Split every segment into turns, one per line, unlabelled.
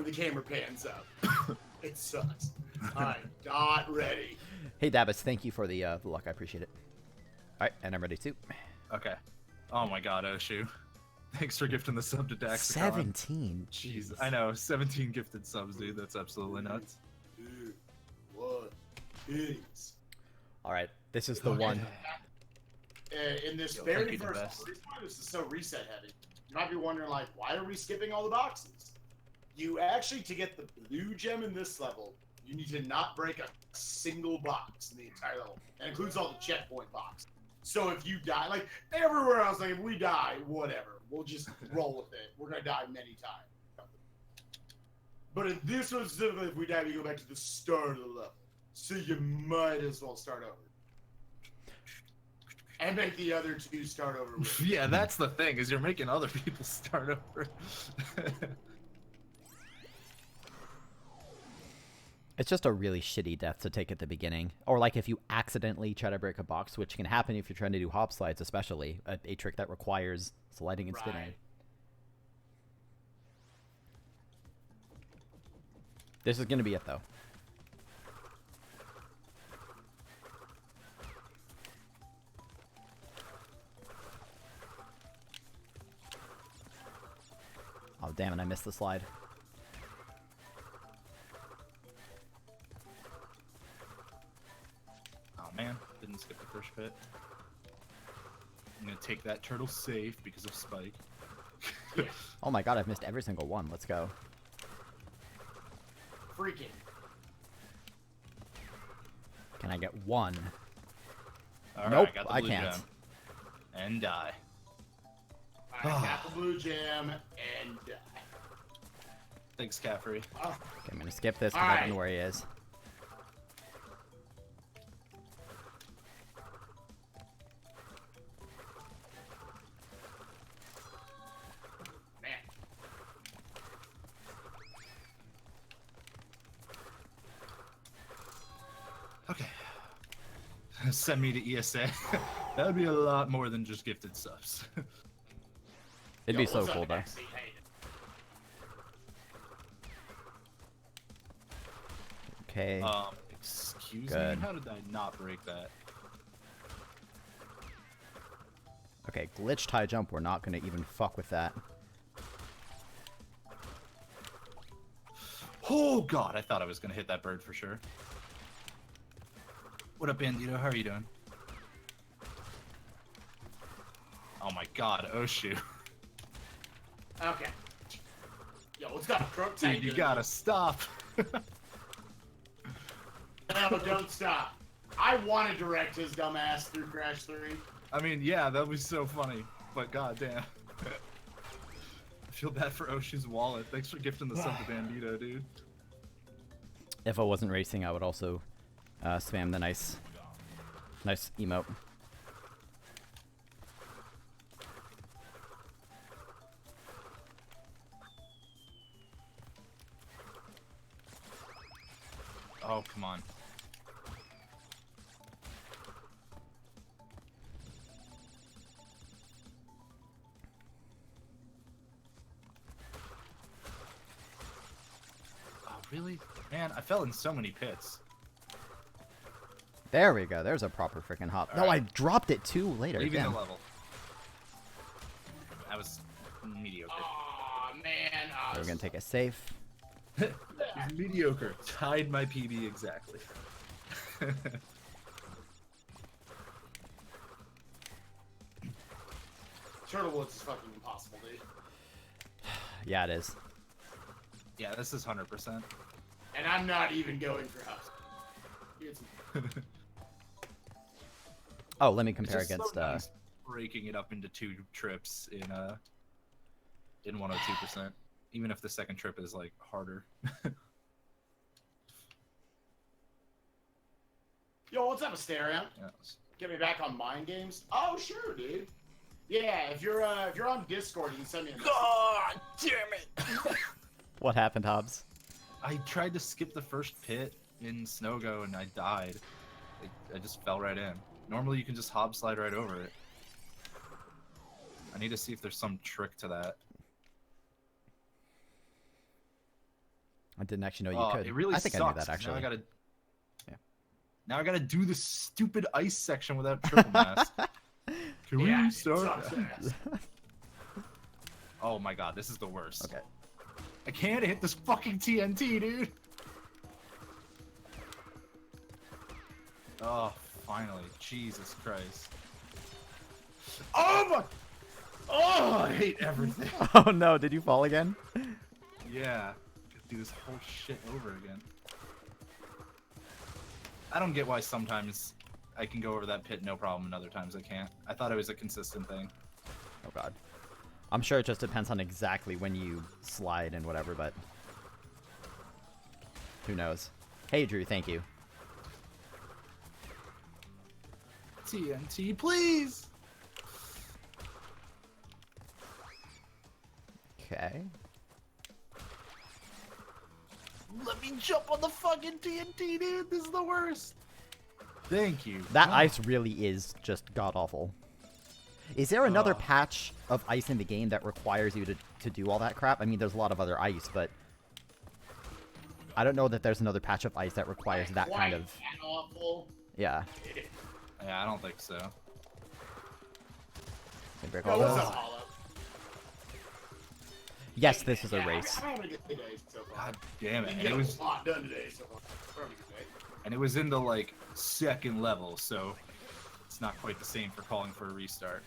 when the camera pans up. It sucks. I'm not ready.
Hey, Davis, thank you for the luck. I appreciate it. All right, and I'm ready too.
Okay. Oh my god, Oshu. Thanks for gifting the sub to Daxicon.
17.
Jeez, I know. 17 gifted subs, dude. That's absolutely nuts.
Dude, what is?
All right, this is the one.
In this
Yo,
very
thank you, the
first
best.
this is so reset heavy. You might be wondering, like, why are we skipping all the boxes? You actually, to get the blue gem in this level, you need to not break a single box in the entire level. That includes all the checkpoint boxes. So if you die, like everywhere else, like if we die, whatever, we'll just roll with it. We're gonna die many times. But in this one specifically, if we die, we go back to the start of the level. So you might as well start over. And make the other two start over with.
Yeah, that's the thing, is you're making other people start over.
It's just a really shitty death to take at the beginning. Or like if you accidentally try to break a box, which can happen if you're trying to do hop slides, especially. A trick that requires sliding and spinning.
Right.
This is going to be it, though. Oh, damn it, I missed the slide.
Oh man, didn't skip the first pit. I'm gonna take that turtle safe because of Spike.
Oh my god, I've missed every single one. Let's go.
Freaking.
Can I get one?
All right,
Nope,
got the
I
blue
can't.
gem. And die.
I got the blue gem and die.
Thanks, Caffrey.
Oh,
Okay, I'm gonna skip this because I don't know where he is.
man.
Okay. Send me to ESA. That would be a lot more than just gifted subs.
It'd
Yo,
be so
what's up,
cool, though.
NST? Hey.
Okay.
Excuse
Good.
me? How did I not break that?
Okay, glitched high jump. We're not gonna even fuck with that.
Oh god, I thought I was gonna hit that bird for sure. What up, Bandito? How are you doing? Oh my god, Oshu.
Okay. Yo, what's got a crook?
Dude, you gotta stop.
No, don't stop. I want to direct his dumbass through Crash 3.
I mean, yeah, that was so funny, but goddamn. I feel bad for Oshu's wallet. Thanks for gifting the sub to Bandito, dude.
If I wasn't racing, I would also spam the nice emote.
Oh, come on. Oh, really? Man, I fell in so many pits.
There we go. There's a proper freaking hop. No, I dropped it too later.
Leaving
Damn.
the level. That was mediocre.
Aw, man.
So we're gonna take a safe.
Mediocre. Tied my PB exactly.
Turtle Woods is fucking impossible, dude.
Yeah, it is.
Yeah, this is 100%.
And I'm not even going for Husk. It's
Oh, let me
It's
compare
just so
against.
nice breaking it up into 2 trips in 102%. Even if the second trip is like harder.
Yo, what's up, Asterion?
Yeah.
Get me back on Mind Games? Oh, sure, dude. Yeah, if you're on Discord, you can send me a message.
God damn it!
What happened, Hobbs?
I tried to skip the first pit in Snowgo and I died. I just fell right in. Normally you can just hob slide right over it. I need to see if there's some trick to that.
I didn't actually know you could.
It really
I think
sucks.
I knew that
'cause
actually. Yeah.
Now I gotta do the stupid ice section without triple mask. Can we
Yeah, it
restart?
sucks ass.
Oh my god, this is the worst.
Okay.
I can't hit this fucking TNT, dude. Oh, finally. Jesus Christ. Oh my... Oh, I hate everything.
Oh no, did you fall again?
Yeah. Gotta do this whole shit over again. I don't get why sometimes I can go over that pit no problem and other times I can't. I thought it was a consistent thing.
Oh god. I'm sure it just depends on exactly when you slide and whatever, but who knows. Hey Drew, thank you.
TNT, please!
Okay.
Let me jump on the fucking TNT, dude! This is the worst! Thank you.
That
Oh.
ice really is just god-awful. Is there another patch of ice in the game that requires you to do all that crap? I mean, there's a lot of other ice, but I don't know that there's another patch of ice that requires that kind of...
That awful.
Yeah.
Yeah, I don't think so.
They break
That
all
was a
those.
hollow.
Yes, this is a
Yeah,
race.
I'm having a good day so far.
God damn it.
You
And
get
it was
a lot done today so far. We're having a good day.
and it was in the like second level, so it's not quite the same for calling for a restart.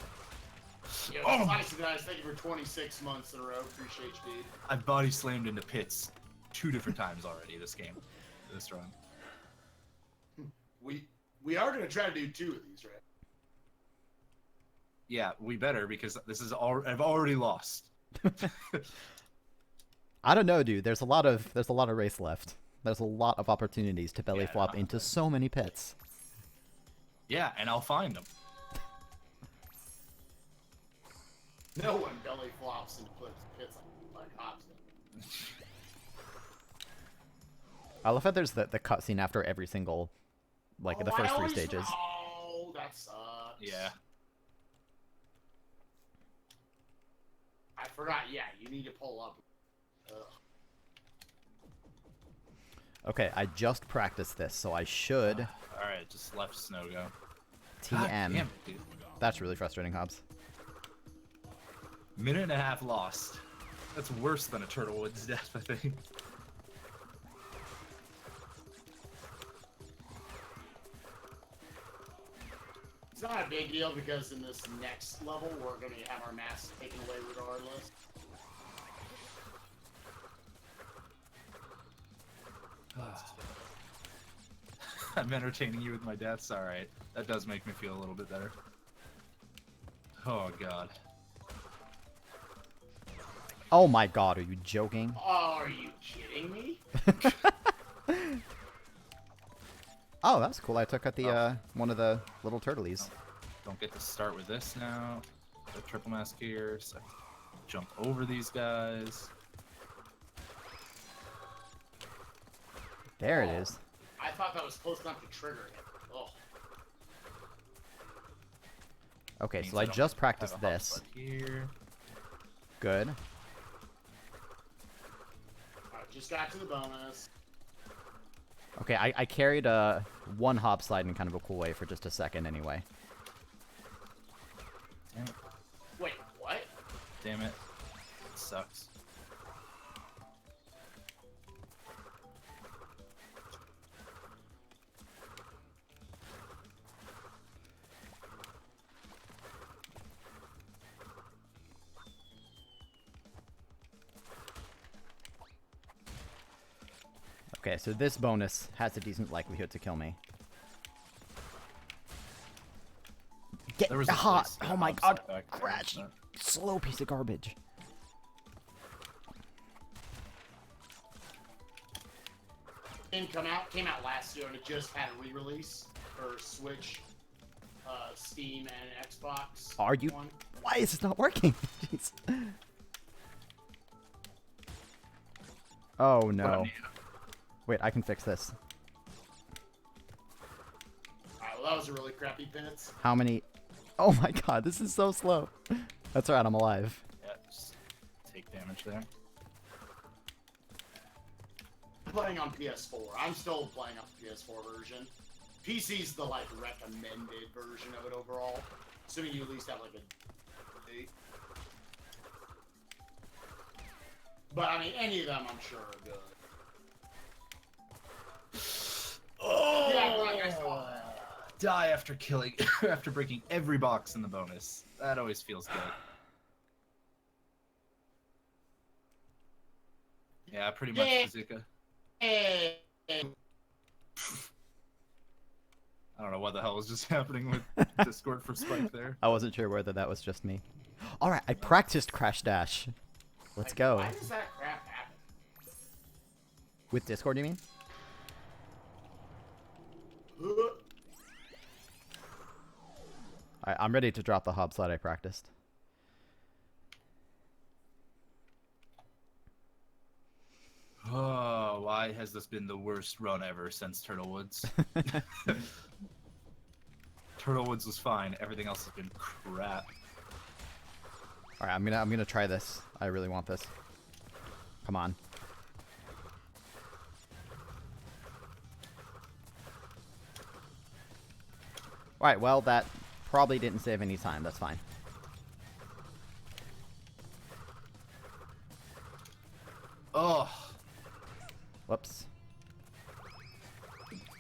Yeah,
Oh.
nice guys. Thank you for 26 months in a row. Appreciate you, dude.
I body slammed into pits 2 different times already this game. This run.
We are gonna try to do 2 of these, right?
Yeah, we better because this is all I've already lost.
I don't know, dude. There's a lot of race left. There's a lot of opportunities to belly
Yeah,
flop into so many pits.
Yeah, and I'll find them.
No one belly flops into pits like Hobson.
I love how there's the cutscene after every single, like, the
I
first 3
always-
stages.
Oh, that sucks.
Yeah.
I forgot. Yeah, you need to pull up. Ugh.
Okay, I just practiced this, so I should
Alright, just left snow go.
TM.
God damn it, dude.
That's really frustrating, Hobbs.
Minute and a half lost. That's worse than a Turtlewood's death, I think.
It's not a big deal because in this next level, we're going to have our masks taken away regardless.
I'm entertaining you with my deaths. Alright. That does make me feel a little bit better. Oh, God.
Oh my god, are you joking?
Oh, are you kidding me?
Oh, that's cool. I took out the one of the little turtlies.
Don't get to start with this now. The triple mask here, so jump over these guys.
There it is.
I thought that was close enough to trigger him. Oh.
Okay,
Means
so I
don't
just
have
practiced
a hop
this.
spot here.
Good.
Alright, just got to the bonus.
Okay, I carried one hop slide in kind of a cool way for just a second anyway.
Damn it.
Wait, what?
Damn it. It sucks.
Okay, so this bonus has a decent likelihood to kill me. Get
There was a
hot!
place
Oh
that
my
hops
god!
back there,
Crash! You
but-
slow piece of garbage.
Game came out last year and it just had a re-release for Switch, Steam, and Xbox.
Are you?
One.
Why is this not working? Jeez. Oh no. Wait, I can fix this.
Alright, well that was a really crappy pits.
How many? Oh my god, this is so slow. That's right, I'm alive.
Yeah, just take damage there.
playing on PS4. I'm still playing on the PS4 version. PC's the like recommended version of it overall, assuming you at least have like a. But I mean, any of them I'm sure are good.
Oh!
Yeah, like I saw that.
Die after killing, after breaking every box in the bonus. That always feels good. Yeah, pretty much, Bazooka. I don't know what the hell was just happening with Discord for Spike there.
I wasn't sure whether that was just me. Alright, I practiced Crash Dash. Let's go.
Why does that crap happen?
With Discord, you mean? Alright, I'm ready to drop the hub slide I practiced.
Oh, why has this been the worst run ever since Turtlewoods? Turtlewoods was fine. Everything else has been crap.
Alright, I'm gonna try this. I really want this. Come on. Alright, well, that probably didn't save any time. That's fine.
Oh.
Whoops.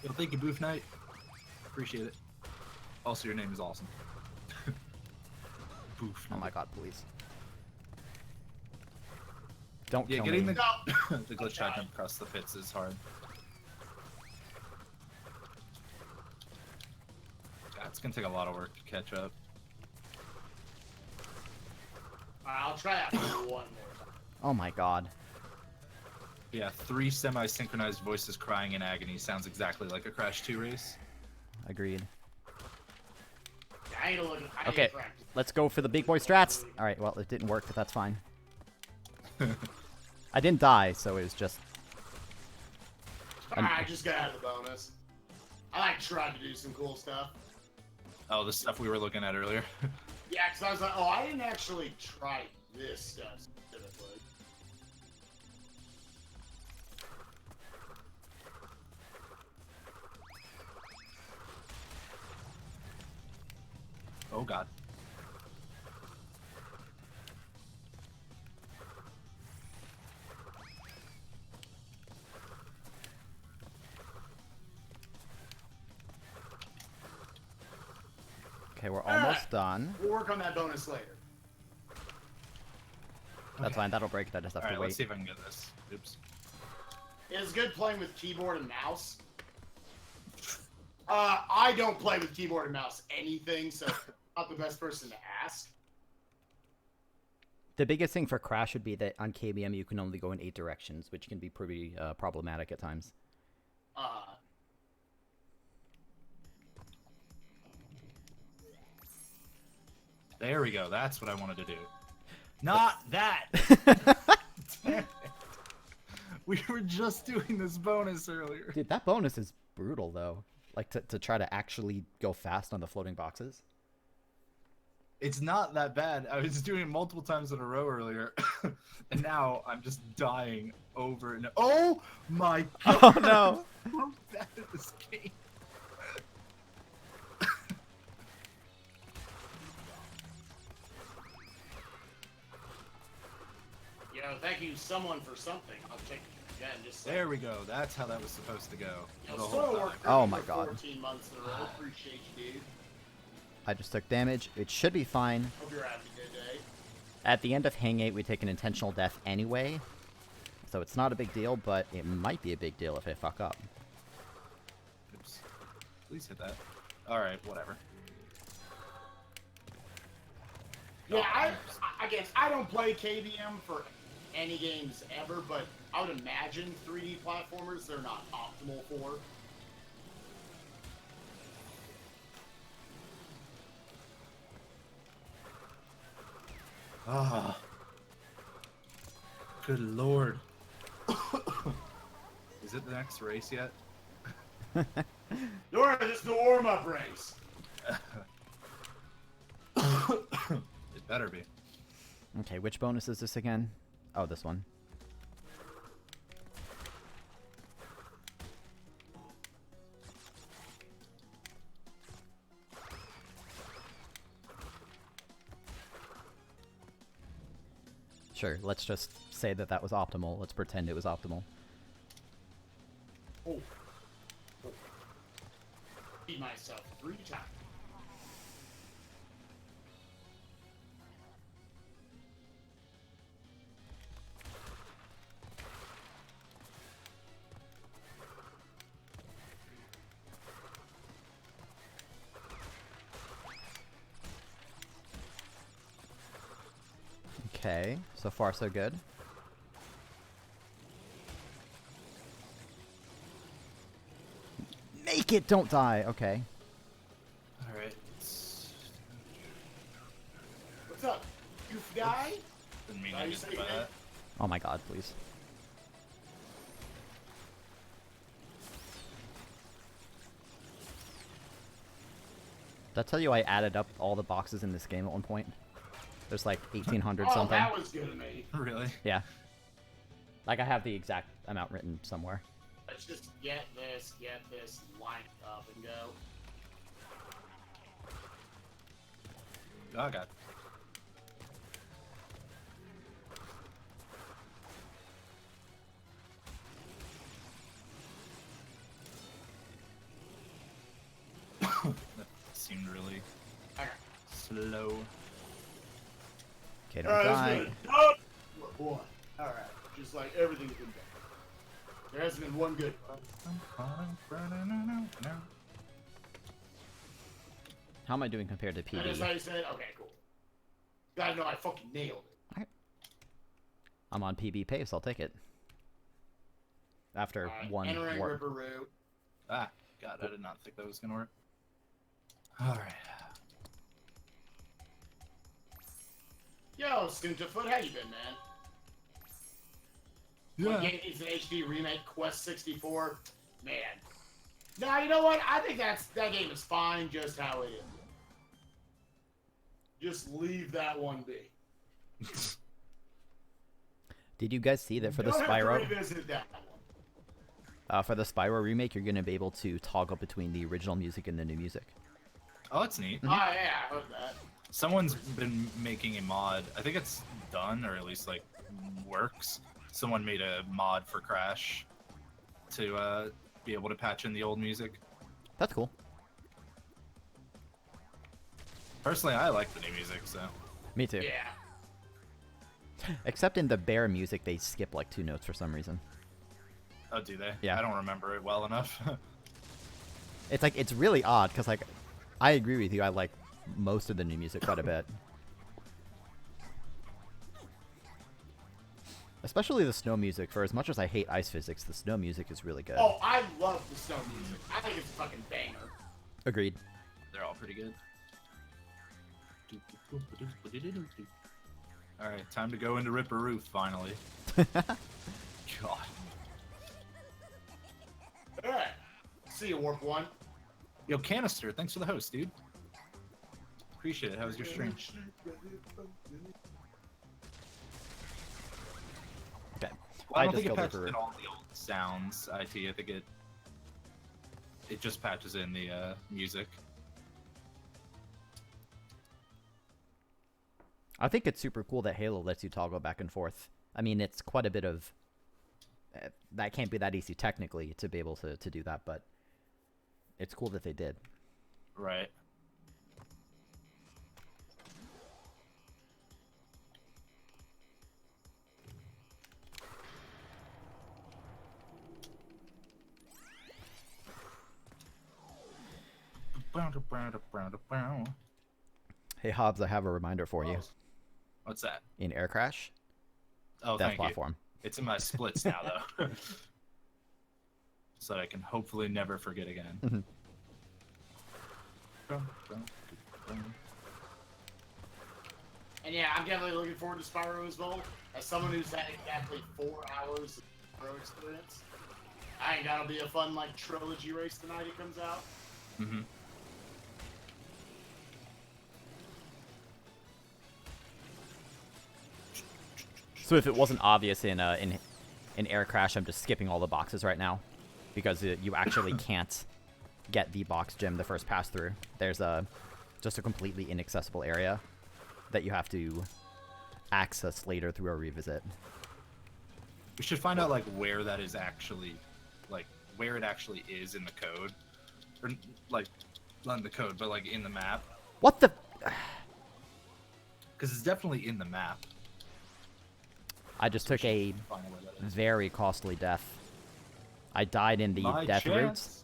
Well, thank you, Booth Knight. Appreciate it. Also, your name is awesome. Booth.
Oh my god, please. Don't
Yeah,
kill
getting
me.
the glitch shot jump across the pits is hard. Yeah, it's gonna take a lot of work to catch up.
I'll try that one more time.
Oh my god.
Yeah, 3 semi-synchronized voices crying in agony sounds exactly like a Crash 2 race.
Agreed.
I need to look at
Okay, let's go for the big boy strats. Alright, well, it didn't work, but that's fine. I didn't die, so it was just...
I just got out of the bonus. I like tried to do some cool stuff.
Oh, the stuff we were looking at earlier.
Yeah, because I was like, oh, I didn't actually try this stuff specifically.
Oh god.
Okay, we're almost done.
We'll work on that bonus later.
That's fine, that'll break. I just have to
Alright,
wait.
let's see if I can get this. Oops.
It's good playing with keyboard and mouse. I don't play with keyboard and mouse anything, so I'm not the best person to ask.
The biggest thing for Crash would be that on KBM you can only go in 8 directions, which can be pretty problematic at times.
There we go. That's what I wanted to do. Not that! Damn it. We were just doing this bonus earlier.
Dude, that bonus is brutal, though. Like, to try to actually go fast on the floating boxes.
It's not that bad. I was doing it multiple times in a row earlier. And now I'm just dying over and oh my god!
Oh no!
I'm bad at this game.
You know, thank you someone for something. I'll check it again. Just
There we go. That's how that was supposed to go.
You know,
The
Soil
whole time.
worked for
Oh
me
my
for
god.
14 months in a row. Appreciate you, dude.
I just took damage. It should be fine.
Hope you're having a good day.
At the end of Hang 8, we take an intentional death anyway. So it's not a big deal, but it might be a big deal if I fuck up.
Oops. Please hit that. Alright, whatever.
Yeah, I guess I don't play KBM for any games ever, but I would imagine 3D platformers they're not optimal for.
Ah. Good lord. Is it the next race yet?
Dora, this is the warm-up race.
It better be.
Okay, which bonus is this again? Oh, this one. Sure, let's just say that that was optimal. Let's pretend it was optimal.
Oh. Beat myself 3 times.
Okay, so far so good. Make it! Don't die! Okay.
Alright.
What's up, goof guy?
Didn't mean
Are
to
you
get
saying
by
that?
that.
Oh my god, please. Did I tell you I added up all the boxes in this game at one point? There's like 1,800
Oh,
something.
that was good of me.
Really?
Yeah. Like I have the exact amount written somewhere.
Let's just get this, line up and go.
Oh god. That seemed really
Okay.
slow.
Okay, don't
Alright,
die.
that's good. Oh, boy. Alright, just like everything's been done. There hasn't been one good one.
How am I doing compared to
That is how
PD?
you said? Okay, cool. Gotta know I fucking nailed it.
I'm on PB pace, I'll take it. After
Alright,
one
entering
warp.
Ripper Route.
Ah, god, I did not think that was gonna work. Alright.
Yo, Scoontafoot, how you been, man? What game needs an HD remake? Quest 64? Man. Nah, you know what? I think that game is fine just how it is. Just leave that one be.
Did you guys see that for the
Don't have to
Spyro?
revisit that one.
For the Spyro remake, you're gonna be able to toggle between the original music and the new music.
Oh, that's neat.
Oh, yeah, I heard that.
Someone's been making a mod. I think it's done, or at least like works. Someone made a mod for Crash to be able to patch in the old music.
That's cool.
Personally, I like the new music, so.
Me too.
Yeah.
Except in the Bear music, they skip like 2 notes for some reason.
Oh, do they?
Yeah.
I don't remember it well enough.
It's like, it's really odd, because like, I agree with you, I like most of the new music quite a bit. Especially the snow music. For as much as I hate ice physics, the snow music is really good.
Oh, I love the snow music. I think it's a fucking banger.
Agreed.
They're all pretty good. Alright, time to go into Ripper Roof, finally. God.
Alright. See you, Warp 1.
Yo, Canister, thanks for the host, dude. Appreciate it. How was your stream?
Okay.
Well, I don't
just
think it
go
patches
Ripper.
in all the old sounds, IT. I think it just patches in the music.
I think it's super cool that Halo lets you toggle back and forth. I mean, it's quite a bit of... that can't be that easy technically to be able to do that, but it's cool that they did.
Right.
Hey Hobbs, I have a reminder for you.
What's that?
In Air Crash,
Oh,
Death
thank
Platform.
you. It's in my splits now, though. So that I can hopefully never forget again.
And yeah, I'm definitely looking forward to Spyro as well. As someone who's had exactly 4 hours of Spyro experience, I think that'll be a fun, like, trilogy race the night it comes out.
Mm-hmm.
So if it wasn't obvious in Air Crash, I'm just skipping all the boxes right now, because you actually can't get the box gem the first pass through. There's just a completely inaccessible area that you have to access later through a revisit.
We should find out like where that is actually, like where it actually is in the code, or like not in the code, but like in the map.
What the?
Because it's definitely in the map.
I just took a very costly death. I died in the death roots.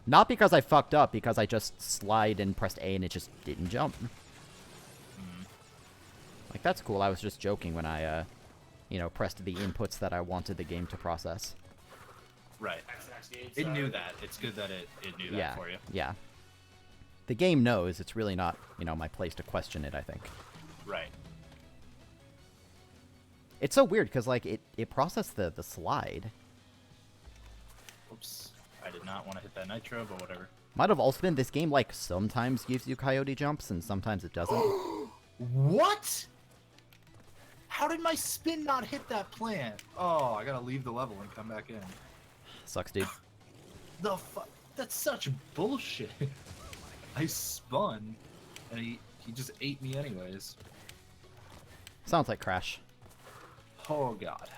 Not because I fucked up, because I just slide and pressed A and it just didn't jump. Like, that's cool. I was just joking when I, you know, pressed the inputs that I wanted the game to process.
Right. It knew that. It's good that it knew that for you.
Yeah. The game knows. It's really not, you know, my place to question it, I think.
Right.
It's so weird, because, like, it processed the slide.
Oops. I did not want to hit that nitro, but whatever.
Might have also been this game, like, sometimes gives you coyote jumps, and sometimes it doesn't.
What? How did my spin not hit that plant? Oh, I gotta leave the level and come back in.
Sucks, dude.
The fuck? That's such bullshit. I spun, and he just ate me anyways.
Sounds like Crash.
Oh god.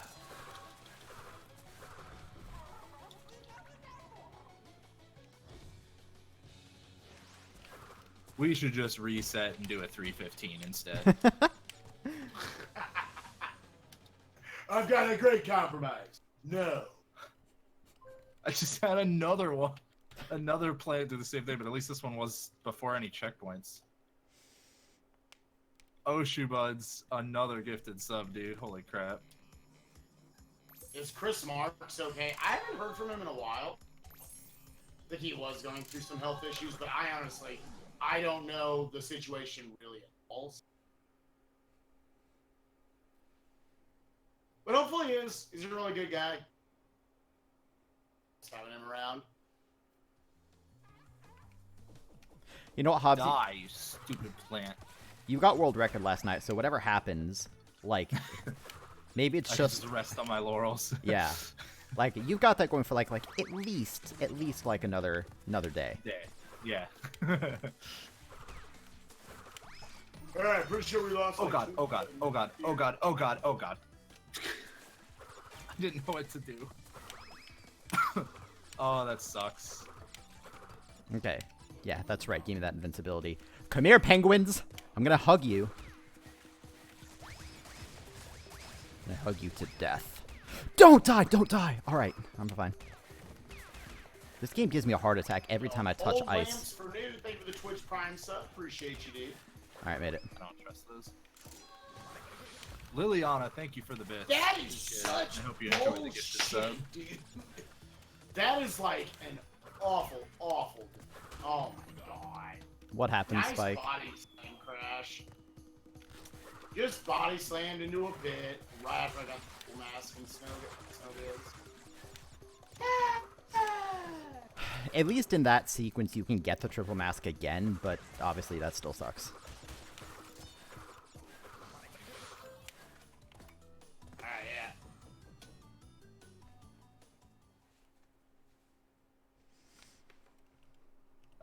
We should just reset and do a 315 instead.
I've got a great compromise. No.
I just had another one. Another play do the same thing, but at least this one was before any checkpoints. Oh, Shoebuds, another gifted sub, dude. Holy crap.
Is Chris Marks okay? I haven't heard from him in a while. I think he was going through some health issues, but I don't know the situation really at all. But hopefully he is. He's a really good guy. Just having him around.
You know what, Hobbs?
Die, you stupid plant.
You got world record last night, so whatever happens, like, maybe it's
I
just
rest on my laurels.
yeah, like you've got that going for like at least like another day.
Yeah.
All right, pretty sure we lost.
Oh god. Oh god. Oh god. Oh god. Oh god. Oh god. I didn't know what to do. Oh, that sucks.
Okay, yeah, that's right. Give me that invincibility. Come here, penguins. I'm gonna hug you. I'm gonna hug you to death. Don't die! Don't die! Alright, I'm fine. This game gives me a heart attack every time I touch
Old
ice.
Lamps for new. Thank you for the Twitch Prime sub. Appreciate you, dude.
Alright, made it.
I don't trust those. Liliana, thank you for the bit.
That is such
I hope you enjoy the gifted sub.
bullshit, dude. That is like an awful. Oh my god.
What happened,
Nice
Spike?
body slam crash. Just body slammed into a pit right after I got the full mask and snow
At least in that sequence, you can get the triple mask again, but obviously that still sucks.
Alright, yeah.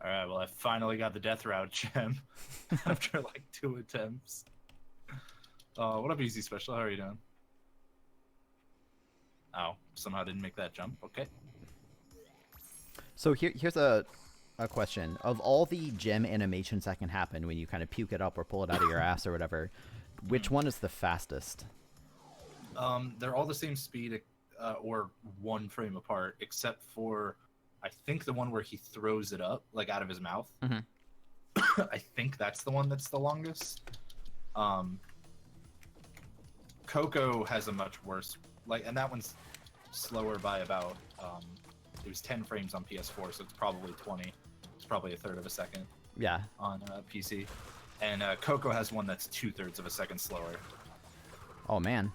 Alright, well I finally got the death route gem after like 2 attempts. What up, Easy Special? How are you doing? Oh, somehow didn't make that jump. Okay.
So here's a question. Of all the gem animations that can happen when you kind of puke it up or pull it out of your ass or whatever, which one is the fastest?
They're all the same speed, or 1 frame apart, except for, I think the one where he throws it up, like out of his mouth.
Mm-hmm.
I think that's the one that's the longest. Coco has a much worse, and that one's slower by about, it was 10 frames on PS4, so it's probably 20. It's probably a third of a second.
Yeah.
On PC. And Coco has one that's 2/3 of a second slower.
Oh, man.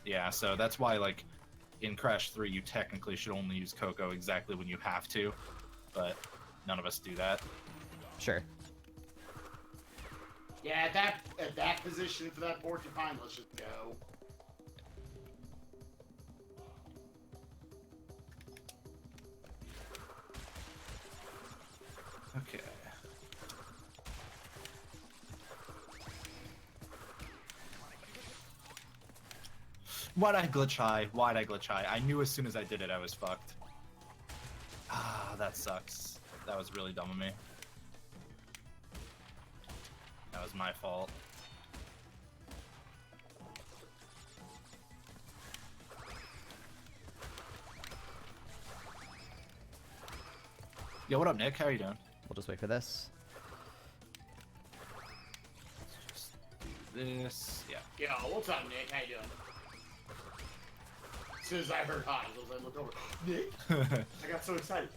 Yeah, so that's why, like, in Crash 3, you technically should only use Coco exactly when you have to, but none of us do that.
Sure.
Yeah, at that position for that porcupine, let's just go.
Okay. Why'd I glitch high? Why'd I glitch high? I knew as soon as I did it, I was fucked. Ah, that sucks. That was really dumb of me. That was my fault. Yo, what up, Nick? How are you doing?
We'll just wait for this.
Let's just do this. Yeah.
Yo, what's up, Nick? How you doing? As soon as I heard hi, I looked over. Nick? I got so excited.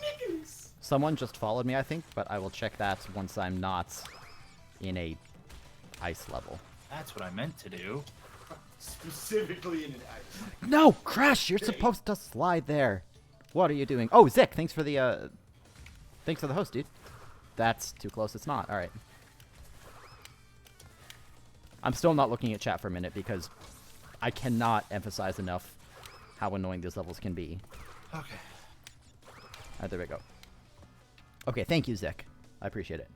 Nicholas!
Someone just followed me, I think, but I will check that once I'm not in a ice level.
That's what I meant to do.
Specifically in an ice.
No, Crash! You're supposed to slide there. What are you doing? Oh, Zick, thanks for the host, dude. That's too close. It's not. All right. I'm still not looking at chat for a minute because I cannot emphasize enough how annoying these levels can be.
Okay.
There we go. Okay, thank you, Zick. I appreciate it.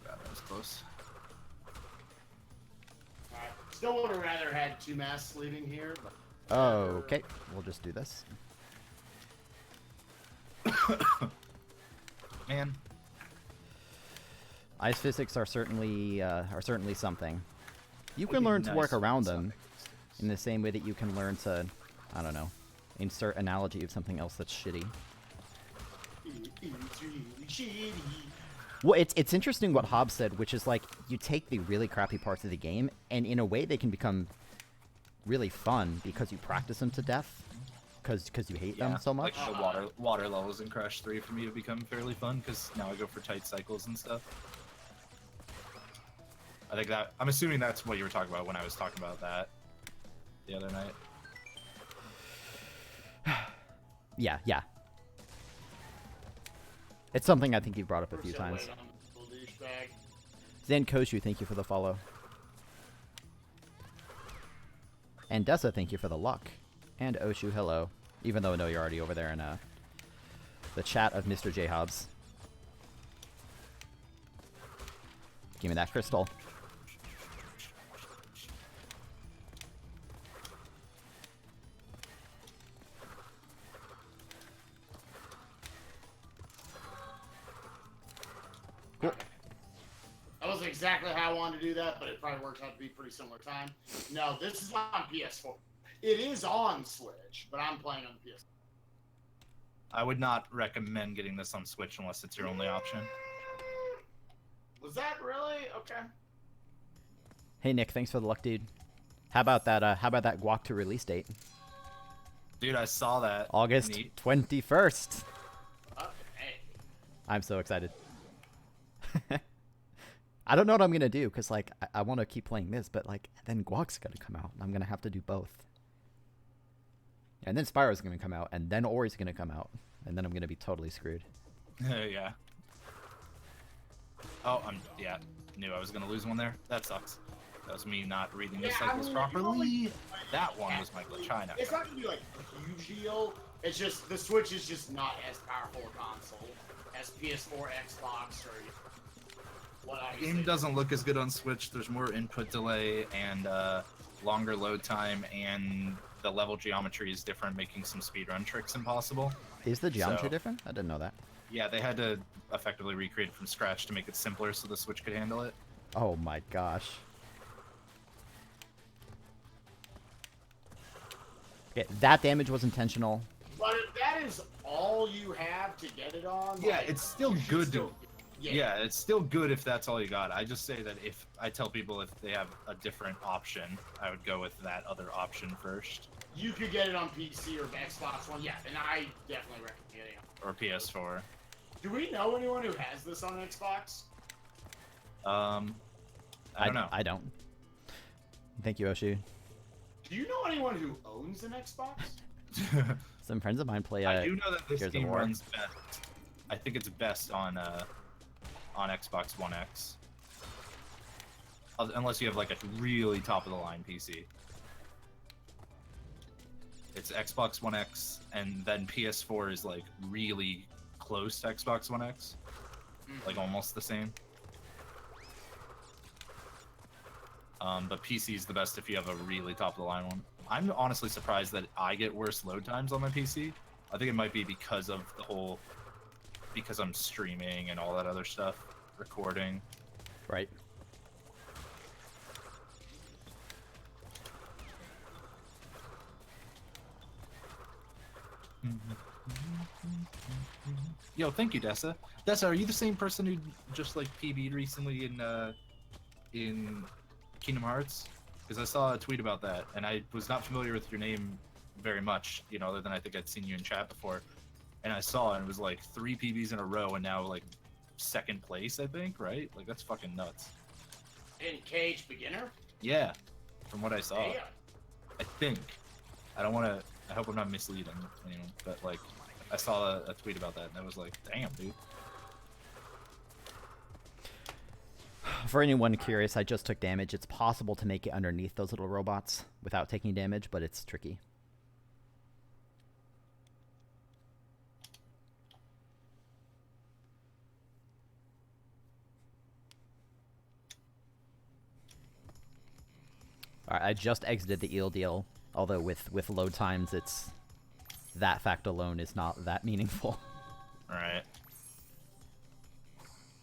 God, that was close.
Alright. Still would have rather had 2 masks leaving here, but...
Okay, we'll just do this.
Man.
Ice physics are certainly something. You
Would
can
be
learn to
nice
work
to
around
suck.
them in the same way that you can learn to, I don't know, insert analogy of something else that's shitty.
It's really shitty.
Well, it's interesting what Hobbs said, which is like you take the really crappy parts of the game, and in a way they can become really fun because you practice them to death, because you hate them so much.
Like the water levels in Crash 3 for me have become fairly fun because now I go for tight cycles and stuff. I think that I'm assuming that's what you were talking about when I was talking about that the other night.
Yeah. It's something I think you've brought up a few times. Zan Koshu, thank you for the follow. And Dessa, thank you for the luck. And Oshu, hello. Even though I know you're already over there in the chat of Mr. J Hobbs. Give me that crystal. Cool.
That wasn't exactly how I wanted to do that, but it probably works out to be pretty similar time. No, this is on PS4. It is on Switch, but I'm playing on the PS4.
I would not recommend getting this on Switch unless it's your only option.
Was that really? Okay.
Hey Nick, thanks for the luck, dude. How about that? How about that Guac 2 release date?
Dude, I saw that.
August
Neat.
21st.
Okay.
I'm so excited. I don't know what I'm gonna do because like I want to keep playing this, but like then Guac's gonna come out, and I'm gonna have to do both. And then Spyro's gonna come out, and then Ori's gonna come out, and then I'm gonna be totally screwed.
Yeah. Oh, knew I was gonna lose one there. That sucks. That was me not reading the cycles properly. That one was my glitch. I know.
It's not gonna be like a huge deal. It's just the Switch is just not as powerful a console as PS4, Xbox, or what I.
The game doesn't look as good on Switch. There's more input delay and longer load time, and the level geometry is different, making some speedrun tricks impossible.
Is the geometry different? I didn't know that.
Yeah, they had to effectively recreate it from scratch to make it simpler so the Switch could handle it.
Oh my gosh. Okay, that damage was intentional.
But if that is all you have to get it on,
Yeah,
like,
it's still
you should
good
still-
to. Yeah, it's still good if that's all you got. I just say that if I tell people if they have a different option, I would go with that other option first.
You could get it on PC or Xbox One, yeah, and I definitely recommend getting it.
Or PS4.
Do we know anyone who has this on Xbox?
I don't know.
I don't. Thank you, Oshu.
Do you know anyone who owns an Xbox?
Some friends of mine play.
I do know that this
Gears of
game
War.
runs best. I think it's best on Xbox One X. Unless you have like a really top of the line PC. It's Xbox One X, and then PS4 is like really close to Xbox One X. Like almost the same. But PC is the best if you have a really top of the line one. I'm honestly surprised that I get worse load times on my PC. I think it might be because of the whole, because I'm streaming and all that other stuff, recording.
Right.
Yo, thank you, Dessa. Dessa, are you the same person who just like PB'd recently in Kingdom Hearts? Because I saw a tweet about that, and I was not familiar with your name very much, you know, other than I think I'd seen you in chat before. And I saw it, and it was like 3 PBs in a row, and now like 2nd place, I think, right? Like that's fucking nuts.
In Cage Beginner?
Yeah, from what I saw.
Damn.
I think. I don't want to. I hope I'm not misleading anyone, but like, I saw a tweet about that, and I was like, damn, dude.
For anyone curious, I just took damage. It's possible to make it underneath those little robots without taking damage, but it's tricky. Alright, I just exited the eel deal, although with load times, it's that fact alone is not that meaningful.
Alright.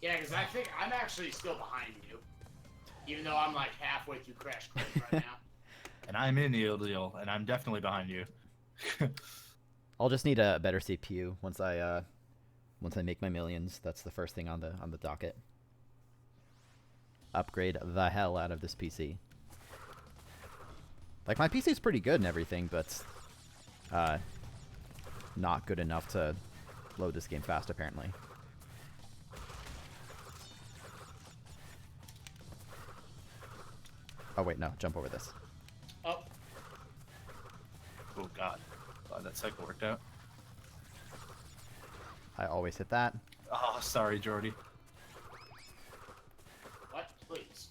Yeah, because I think I'm actually still behind you. Even though I'm like halfway through Crash Course right now.
And I'm in the deal, and I'm definitely behind you.
I'll just need a better CPU once I make my millions. That's the first thing on the docket. Upgrade the hell out of this PC. Like, my PC's pretty good and everything, but not good enough to load this game fast, apparently. Oh, wait, no. Jump over this.
Oh.
Oh, God. Glad that cycle worked out.
I always hit that.
Oh, sorry, Jordy.
What? Please.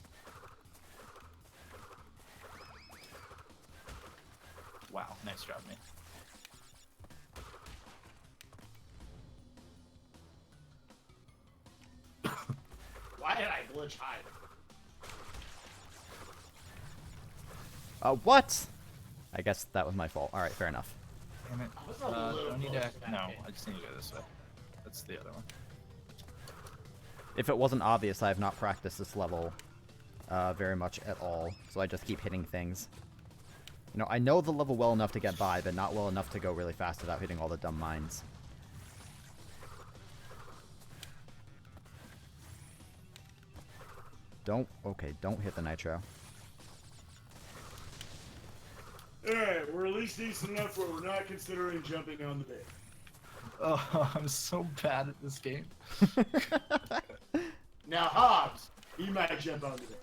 Wow, nice job, man.
Why did I glitch hide?
What? I guess that was my fault. Alright, fair enough.
Damn it.
I was a little
I need
close
to...
to that
No,
hit.
I just need to go this way. That's the other one.
If it wasn't obvious, I have not practiced this level very much at all, so I just keep hitting things. You know, I know the level well enough to get by, but not well enough to go really fast without hitting all the dumb mines. Okay, don't hit the nitro.
Alright, we're at least decent enough where we're not considering jumping on the bed.
Oh, I'm so bad at this game.
Now Hobbs, he might jump on the bed.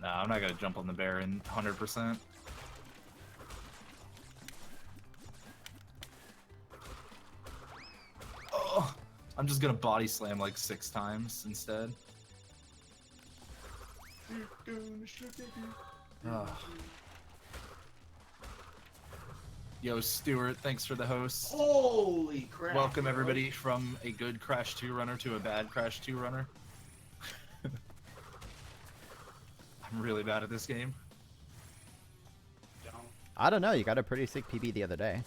Nah, I'm not gonna jump on the bear in 100%. Oh, I'm just gonna body slam like 6 times instead. Oh. Yo, Stuart, thanks for the host.
Holy crap.
Welcome everybody from a good Crash 2 runner to a bad Crash 2 runner. I'm really bad at this game.
I don't know, you got a pretty sick PB the other day.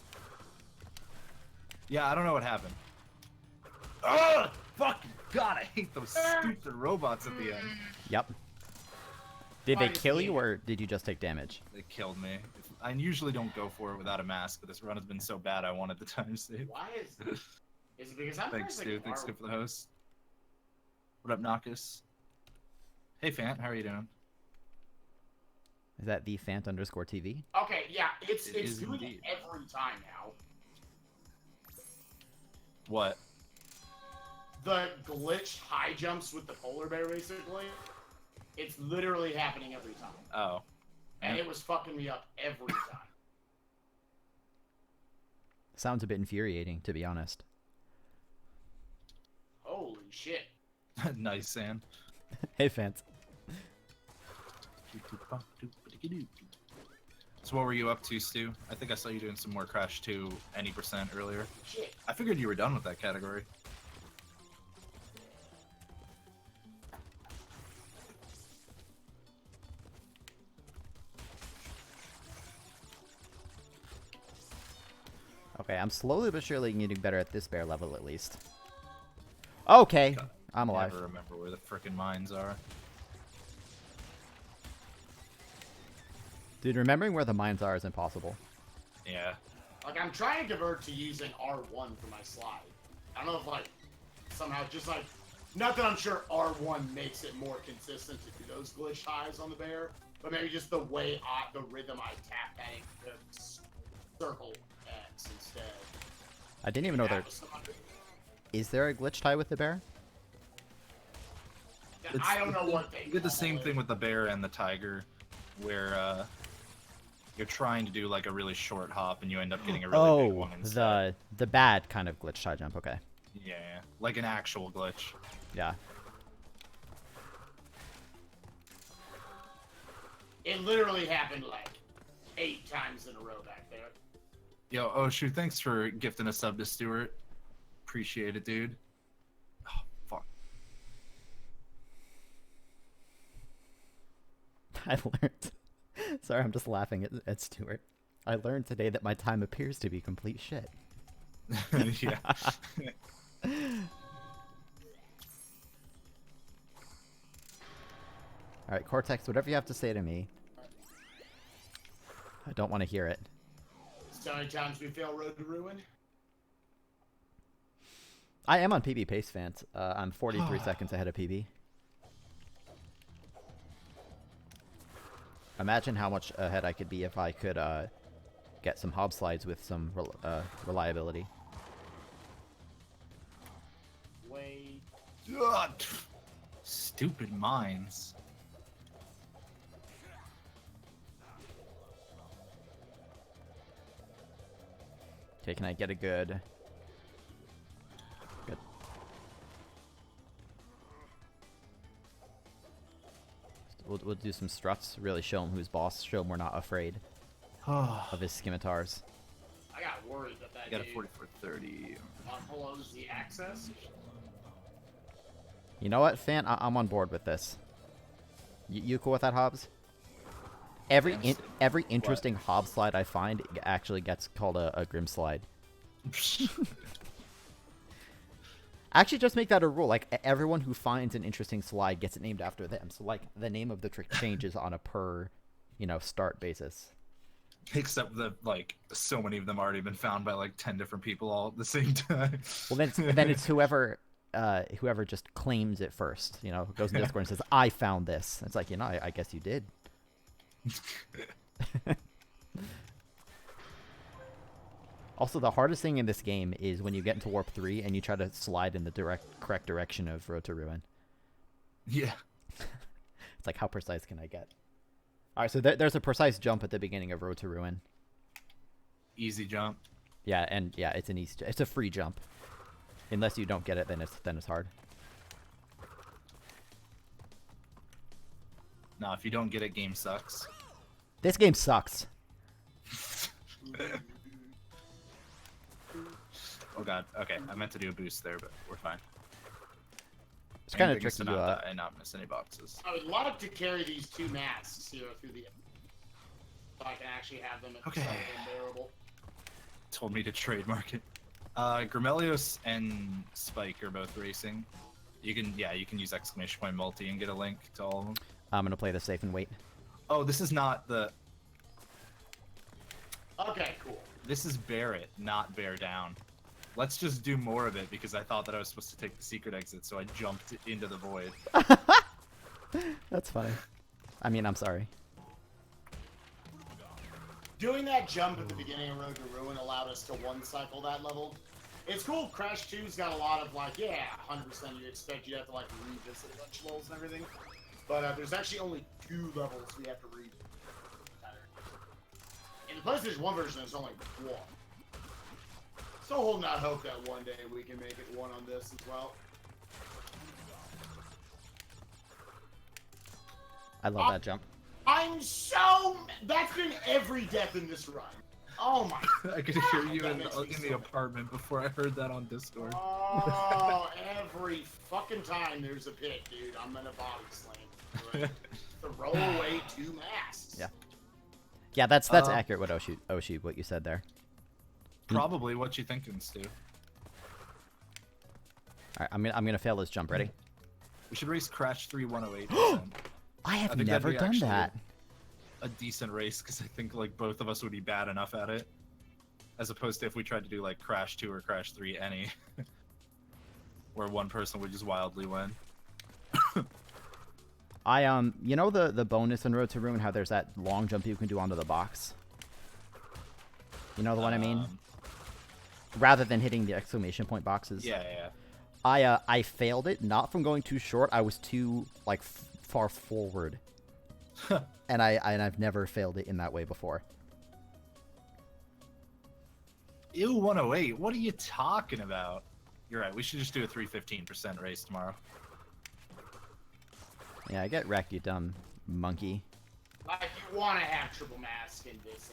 Yeah, I don't know what happened. Oh, fucking God, I hate those stupid robots at the end.
Yep. Did they
Why
kill
is
you,
he-
or did you just take damage?
They killed me. I usually don't go for it without a mask, but this run has been so bad I wanted the time save.
Why is it because I'm
Thanks,
pressing
dude. Thanks,
R?
good for the host. What up, Knockus? Hey, Fant, how are you doing?
Is that the Fant_TV?
Okay, yeah, it's
It is
doing
indeed.
it every time now.
What?
The glitch high jumps with the polar bear, basically. It's literally happening every time.
Oh.
And it was fucking me up every time.
Sounds a bit infuriating, to be honest.
Holy shit.
Nice, Sam.
Hey, Fant.
So what were you up to, Stu? I think I saw you doing some more Crash 2 any % earlier.
Shit.
I figured you were done with that category.
Okay, I'm slowly but surely getting better at this bear level at least. Okay,
God,
I'm alive.
Never remember where the frickin' mines are.
Dude, remembering where the mines are is impossible.
Yeah.
Like, I'm trying to convert to using R1 for my slide. I don't know if, like, somehow just, like, not that I'm sure R1 makes it more consistent to do those glitch highs on the bear, but maybe just the way the rhythm I tap that circle X instead.
I didn't even know there... Is there a glitch tie with the bear?
I don't know what they
You get the same thing with the bear and the tiger, where you're trying to do like a really short hop and you end up getting a really big one instead.
the bad kind of glitch tie jump. Okay.
Yeah, like an actual glitch.
Yeah.
It literally happened like 8 times in a row back there.
Yo, Oshu, thanks for gifting a sub to Stuart. Appreciate it, dude. Oh, fuck.
I learned. Sorry, I'm just laughing at Stuart. I learned today that my time appears to be complete shit.
Yeah.
Alright, Cortex, whatever you have to say to me. I don't want to hear it.
So many times we fail Road to Ruin.
I am on PB pace, fans. I'm 43 seconds ahead of PB. Imagine how much ahead I could be if I could get some hob slides with some reliability.
Wait.
God. Stupid mines.
Okay, can I get a good... Good. We'll do some struts, really show him who's boss, show him we're not afraid of his scimitars.
I got worried that
I got a 4430.
unfollows the access.
You know what, Fan? I'm on board with this. You cool with that, Hobbs? Every interesting hob slide I find actually gets called a grim slide. Actually, just make that a rule. Like, everyone who finds an interesting slide gets it named after them. So, like, the name of the trick changes on a per, start basis.
Except that, like, so many of them already been found by, like, 10 different people all at the same time.
Well, then it's whoever just claims it first. Goes in Discord and says, "I found this." It's like, I guess you did. Also, the hardest thing in this game is when you get into Warp 3 and you try to slide in the correct direction of Road to Ruin.
Yeah.
It's like, how precise can I get? Alright, so there's a precise jump at the beginning of Road to Ruin.
Easy jump.
Yeah, and yeah, it's a free jump. Unless you don't get it, then it's hard.
No, if you don't get it, game sucks.
This game sucks.
Oh god. Okay, I meant to do a boost there, but we're fine.
It's kind of
Main thing is
tricky.
to not die and not miss any boxes.
I would love to carry these 2 masks here through the... So I can actually have them at
Okay.
unbearable.
Told me to trademark it. Grimelios and Spike are both racing. You can use exclamation point multi and get a link to all of them.
I'm gonna play this safe and wait.
Oh, this is not the...
Okay, cool.
This is bear it, not bear down. Let's just do more of it because I thought that I was supposed to take the secret exit, so I jumped into the void.
That's funny. I mean, I'm sorry.
Doing that jump at the beginning of Road to Ruin allowed us to one-cycle that level. It's cool, Crash 2's got a lot of, like, 100% you expect you have to, like, revisit lunch levels and everything. But there's actually only 2 levels we have to read. In the PlayStation 1 version, there's only 1. Still holding out hope that one day we can make it 1 on this as well.
I love that jump.
I'm so... That's been every death in this run. Oh my...
I could hear you in the apartment before I heard that on Discord.
Oh, every fucking time there's a pit, dude, I'm gonna body slam. Right? To roll away 2 masks.
Yeah. Yeah, that's accurate what Oshi, what you said there.
Probably. What you thinking, Stu?
All right, I'm gonna fail this jump. Ready?
We should race Crash 3 108%.
I have
think that'd
never
be
done
actually
that.
A decent race, because I think like both of us would be bad enough at it, as opposed to if we tried to do like Crash 2 or Crash 3 any, where one person would just wildly win.
You know the bonus in Road to Ruin, how there's that long jump you can do onto the box? You know the one I mean? Rather than hitting the exclamation point boxes.
Yeah, yeah.
I failed it, not from going too short. I was too like far forward, and I've never failed it in that way before.
Ew, 108. What are you talking about? You're right. We should just do a 315% race tomorrow.
Yeah, I get wrecked, you dumb monkey.
Like, you want to have triple mask in this.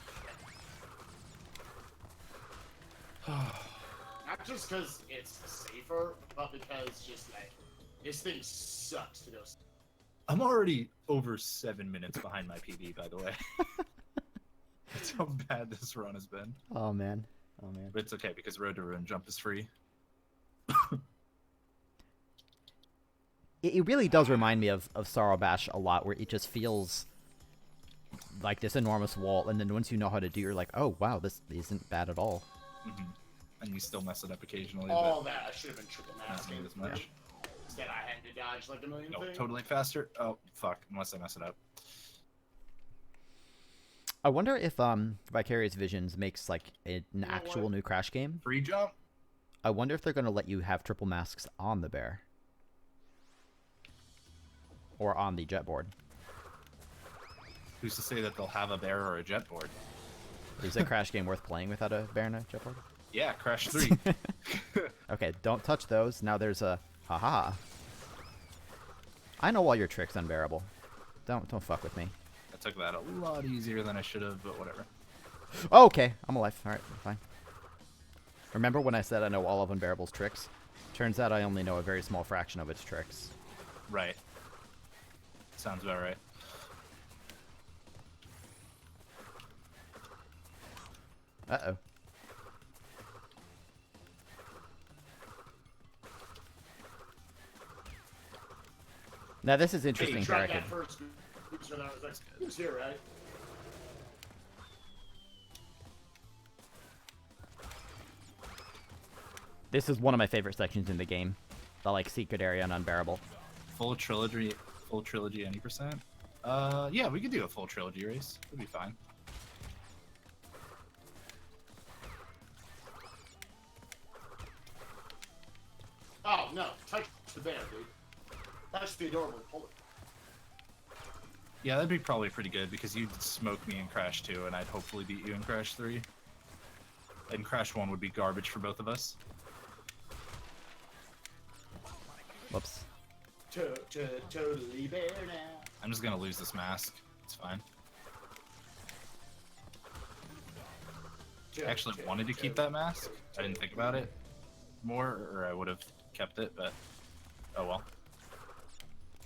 Not just because it's safer, but because just like this thing sucks to go.
I'm already over 7 minutes behind my PB, by the way. That's how bad this run has been.
Oh man, oh man.
But it's okay because Road to Ruin jump is free.
It really does remind me of Sorrow Bash a lot, where it just feels like this enormous wall, and then once you know how to do, you're like, oh wow, this isn't bad at all.
Mm-hmm. And you still mess it up occasionally.
All
but
that I should have been triple
not
masking
nearly as much.
Instead, I had to dodge like a million
No,
things.
totally faster. Oh fuck! Unless I mess it up.
I wonder if Vicarious Visions makes like an actual new Crash game.
Free jump.
I wonder if they're gonna let you have triple masks on the bear. Or on the jet board.
Who's to say that they'll have a bear or a jet board?
Is a Crash game worth playing without a bear and a jet board?
Yeah, Crash 3.
Okay, don't touch those. Now there's a haha. I know all your tricks, Unbearable. Don't fuck with me.
I took that a lot easier than I should have, but whatever.
Oh, okay, I'm alive. All right, fine. Remember when I said I know all of Unbearable's tricks? Turns out I only know a very small fraction of its tricks.
Right. Sounds about right.
Uh-oh. Now this is interesting,
Hey, tried
Garrick.
that first booster, and I was like, who's here, right?
This is one of my favorite sections in the game. The like secret area and Unbearable.
Full trilogy any percent? Yeah, we could do a full trilogy race. It'd be fine.
Oh no, touch the bear, dude. Touch the adorable pull it.
Yeah, that'd be probably pretty good because you'd smoke me in Crash 2 and I'd hopefully beat you in Crash 3. And Crash 1 would be garbage for both of us.
Whoops.
Totally bear now.
I'm just gonna lose this mask. It's fine. I actually wanted to keep that mask. I didn't think about it more, or I would have kept it, but oh well.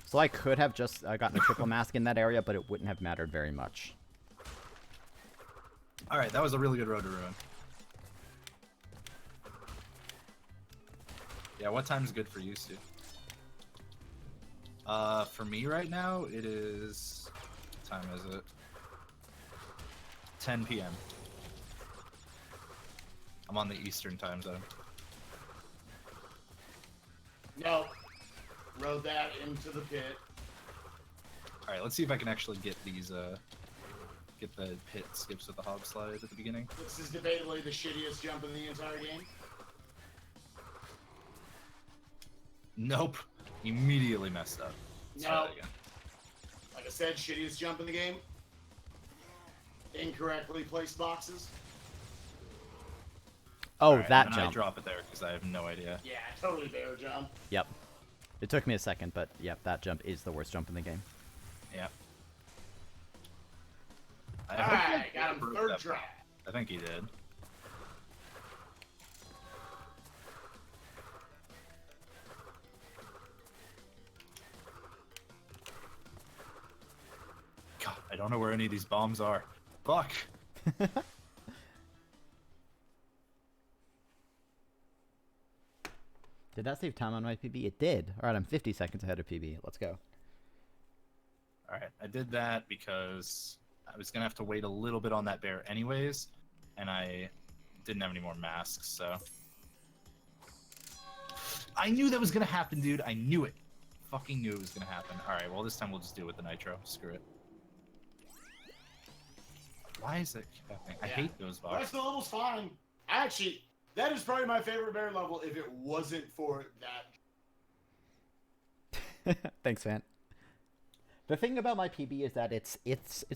So I could have just gotten a triple mask in that area, but it wouldn't have mattered very much.
Alright, that was a really good Road to Ruin. Yeah, what time is good for you, Stu? For me right now, it is... What time is it? 10 p.m. I'm on the Eastern time zone.
No. Rode that into the pit.
Alright, let's see if I can actually get these, get the pit skips with the hog slide at the beginning.
This is debatably the shittiest jump in the entire game.
Nope. Immediately messed up. Let's try
No.
that again.
Like I said, shittiest jump in the game. Incorrectly placed boxes.
Oh,
Alright,
that
and then I
jump.
drop it there because I have no idea.
Yeah, totally bear jump.
Yep. It took me a second, but yep, that jump is the worst jump in the game.
Yep.
Alright, got him
broke
third
that
try.
block. I think he did. God, I don't know where any of these bombs are. Fuck.
Did that save time on my PB? It did. All right, I'm 50 seconds ahead of PB. Let's go.
All right, I did that because I was gonna have to wait a little bit on that bear anyways, and I didn't have any more masks, so I knew that was gonna happen, dude. I knew it. Fucking knew it was gonna happen. All right, well this time we'll just do it with the nitro. Screw it. Why is it happening? I hate those
The rest
boxes.
of the level's fine. Actually, that is probably my favorite bear level if it wasn't for that.
Thanks, Van. The thing about my PB is that it's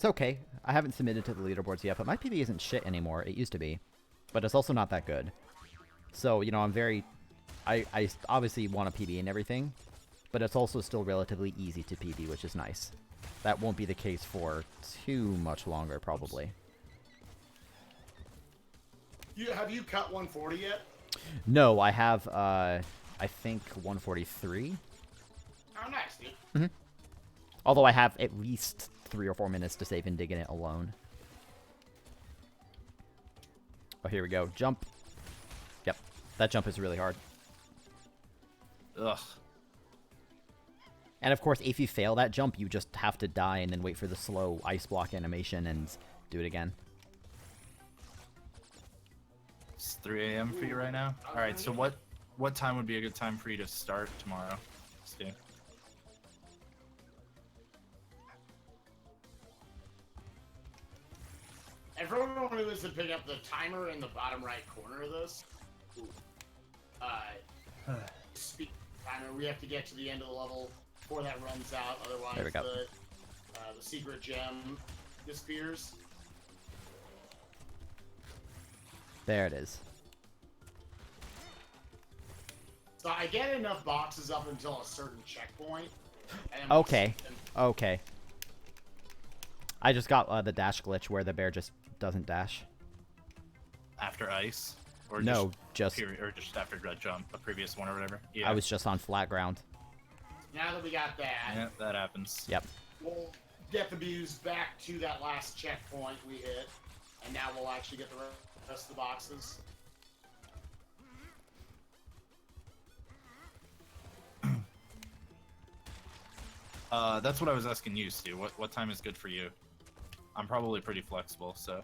okay. I haven't submitted to the leaderboards yet, but my PB isn't shit anymore. It used to be, but it's also not that good. So you know, I obviously want a PB and everything, but it's also still relatively easy to PB, which is nice. That won't be the case for too much longer, probably.
Have you cut 140 yet?
No, I have, I think 143.
Oh, nice, dude.
Mm-hmm. Although I have at least 3 or 4 minutes to save and dig in it alone. Oh, here we go. Jump. Yep. That jump is really hard.
Ugh.
And of course, if you fail that jump, you just have to die and then wait for the slow ice block animation and do it again.
It's 3 a.m. for you right now? Alright, so what time would be a good time for you to start tomorrow, Stu?
And for everyone who isn't picking up the timer in the bottom right corner of this, speed timer, we have to get to the end of the level before that runs out, otherwise
There we go.
The secret gem disappears.
There it is.
So I get enough boxes up until a certain checkpoint. And
Okay. Okay. I just got the dash glitch where the bear just doesn't dash.
After ice? Or
No, just
or just after red jump, a previous one or whatever? Yeah.
I was just on flat ground.
Now that we got that,
Yeah, that happens.
Yep.
we'll get the views back to that last checkpoint we hit, and now we'll actually get the rest of the boxes.
That's what I was asking you, Stu. What time is good for you? I'm probably pretty flexible, so.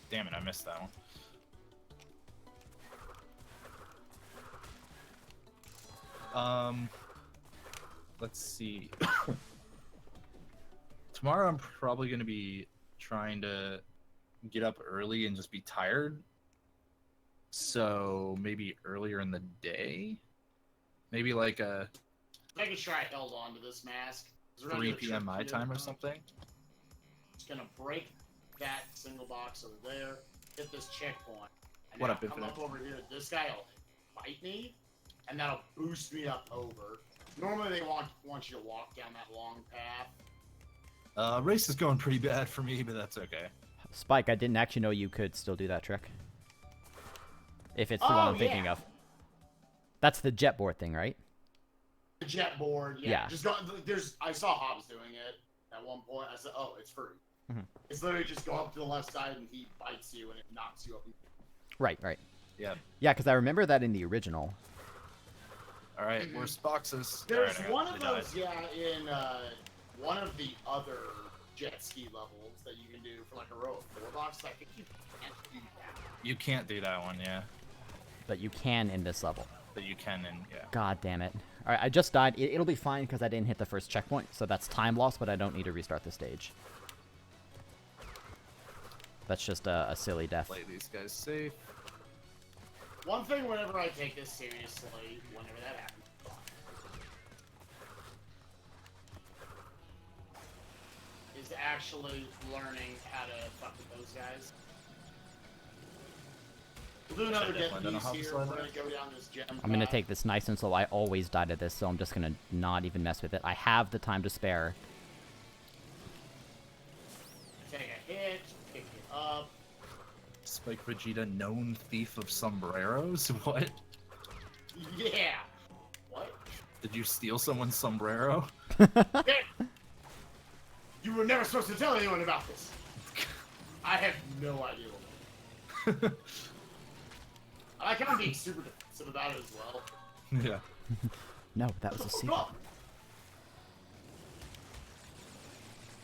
Damn it, I missed that one. Let's see. Tomorrow I'm probably gonna be trying to get up early and just be tired. So maybe earlier in the day? Maybe like a
Making sure I held on to this mask. 'Cause we're gonna
3
do a
p.m.
trick
my
here.
time or something?
Just gonna break that single box over there, hit this checkpoint, and
What
now
up,
come
Infinite?
up over here. This guy will fight me, and that'll boost me up over. Normally they want you to walk down that long path.
Race is going pretty bad for me, but that's okay.
Spike, I didn't actually know you could still do that trick. If it's the one I'm thinking
yeah.
of. That's the jet board thing, right?
The jet board, yeah.
Yeah.
Just go. I saw Hobbs doing it at one point. I said, "Oh, it's free."
Mhm.
It's literally just go up to the left side and he bites you and it knocks you up.
Right, right.
Yeah.
Yeah, because I remember that in the original.
Alright, worst boxes.
There's
Alright, I
one of
died.
those, yeah, in one of the other jet ski levels that you can do for like a row of 4 boxes. I think you can't do that.
You can't do that one, yeah.
But you can in this level.
But you can, and yeah.
God damn it. Alright, I just died. It'll be fine because I didn't hit the first checkpoint, so that's time loss, but I don't need to restart the stage. That's just a silly death.
Play these guys safe.
One thing, whenever I take this seriously, whenever that happens, is actually learning how to fuck with those guys. We'll do another
Should I
death
definitely
piece
done a
here.
hop
We're
slide
gonna go down this gem.
I'm gonna
path.
take this nice and slow. I always died at this, so I'm just gonna not even mess with it. I have the time to spare.
Take a hit, pick it up.
Spike Vegeta, known thief of sombreros? What?
Yeah. What?
Did you steal someone's sombrero?
Hey! You were never supposed to tell anyone about this. I have no idea what. I like how being super defensive about it as well.
Yeah.
No, that was a secret.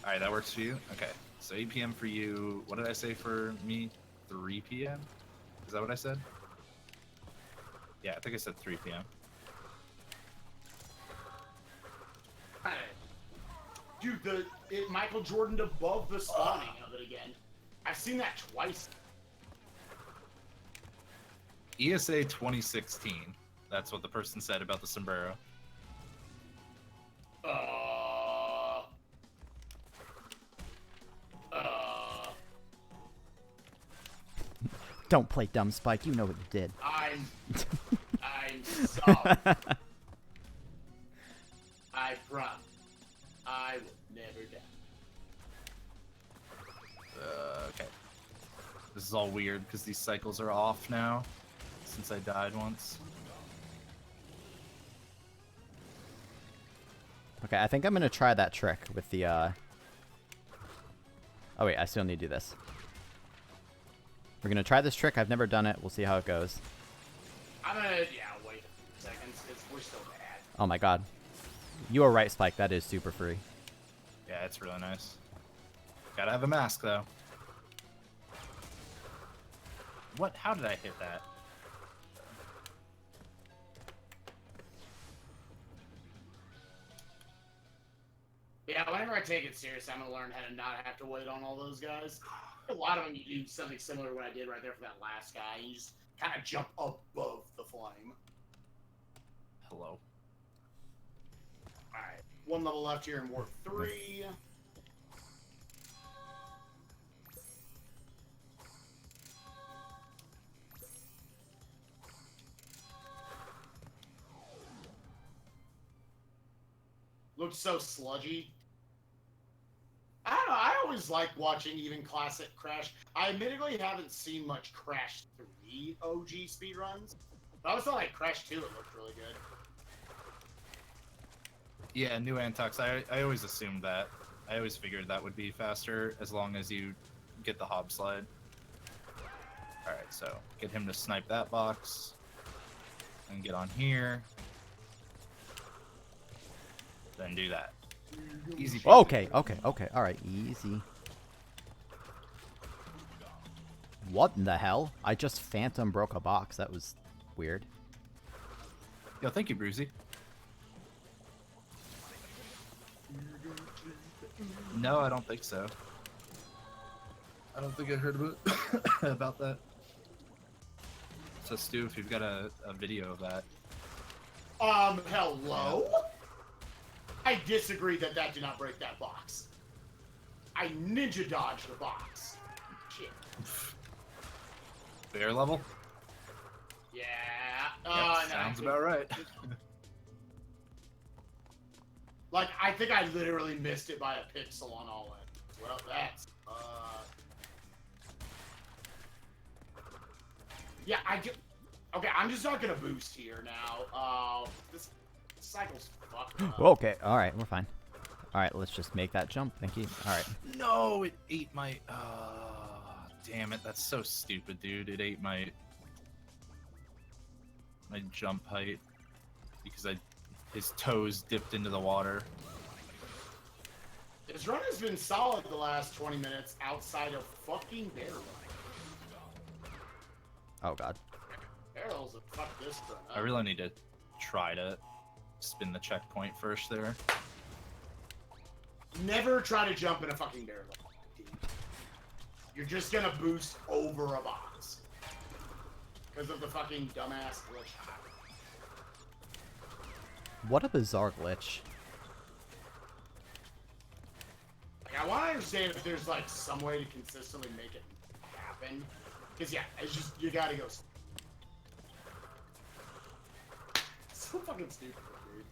Alright, that works for you? Okay. So 8 p.m. for you. What did I say for me? 3 p.m.? Is that what I said? Yeah, I think I said 3 p.m.
Hey. Dude, Michael Jordan above the spawning of it again. I've seen that twice.
ESA 2016. That's what the person said about the sombrero.
Don't play dumb, Spike. You know what you did.
I'm sorry. I promise. I will never die.
Okay. This is all weird because these cycles are off now since I died once.
Okay, I think I'm gonna try that trick with the, Oh wait, I still need to do this. We're gonna try this trick. I've never done it. We'll see how it goes.
I'm gonna, wait a few seconds, because we're still bad.
Oh my god. You are right, Spike. That is super free.
Yeah, it's really nice. Gotta have a mask, though. What? How did I hit that?
Yeah, whenever I take it serious, I'm gonna learn how to not have to wait on all those guys. A lot of them, you do something similar to what I did right there for that last guy. You just kind of jump above the flame.
Hello.
Alright, one level left here in War 3. Looks so sludgy. I don't know, I always like watching even classic Crash. I admittedly haven't seen much Crash 3 OG speedruns. But I always thought like Crash 2 it looked really good.
Yeah, new Antox. I always assumed that. I always figured that would be faster as long as you get the hob slide. Alright, so get him to snipe that box. And get on here. Then do that. Easy peasy.
Okay, okay, okay. Alright, easy. What in the hell? I just phantom broke a box. That was weird.
Yo, thank you, Brucey. No, I don't think so. I don't think I heard about that. So, Stu, if you've got a video of that.
Hello? I disagree that did not break that box. I ninja dodged the box. Shit.
Bear level?
Yeah.
Yep, sounds about right.
Like, I think I literally missed it by a pixel on all ends. Well, that's, yeah, okay, I'm just not gonna boost here now. This cycle's fucked up.
Okay, alright, we're fine. Alright, let's just make that jump. Thank you. Alright.
No, it ate my... damn it, that's so stupid, dude. It ate my jump height because his toes dipped into the water.
His run has been solid the last 20 minutes outside of fucking barrel.
Oh god.
Barrels have fucked this run up.
I really need to try to spin the checkpoint first there.
Never try to jump in a fucking barrel. You're just gonna boost over a box. Because of the fucking dumbass glitch.
What a bizarre glitch.
Like, I want to understand if there's, like, some way to consistently make it happen. Because, yeah, it's just, you gotta go. So fucking stupid, dude.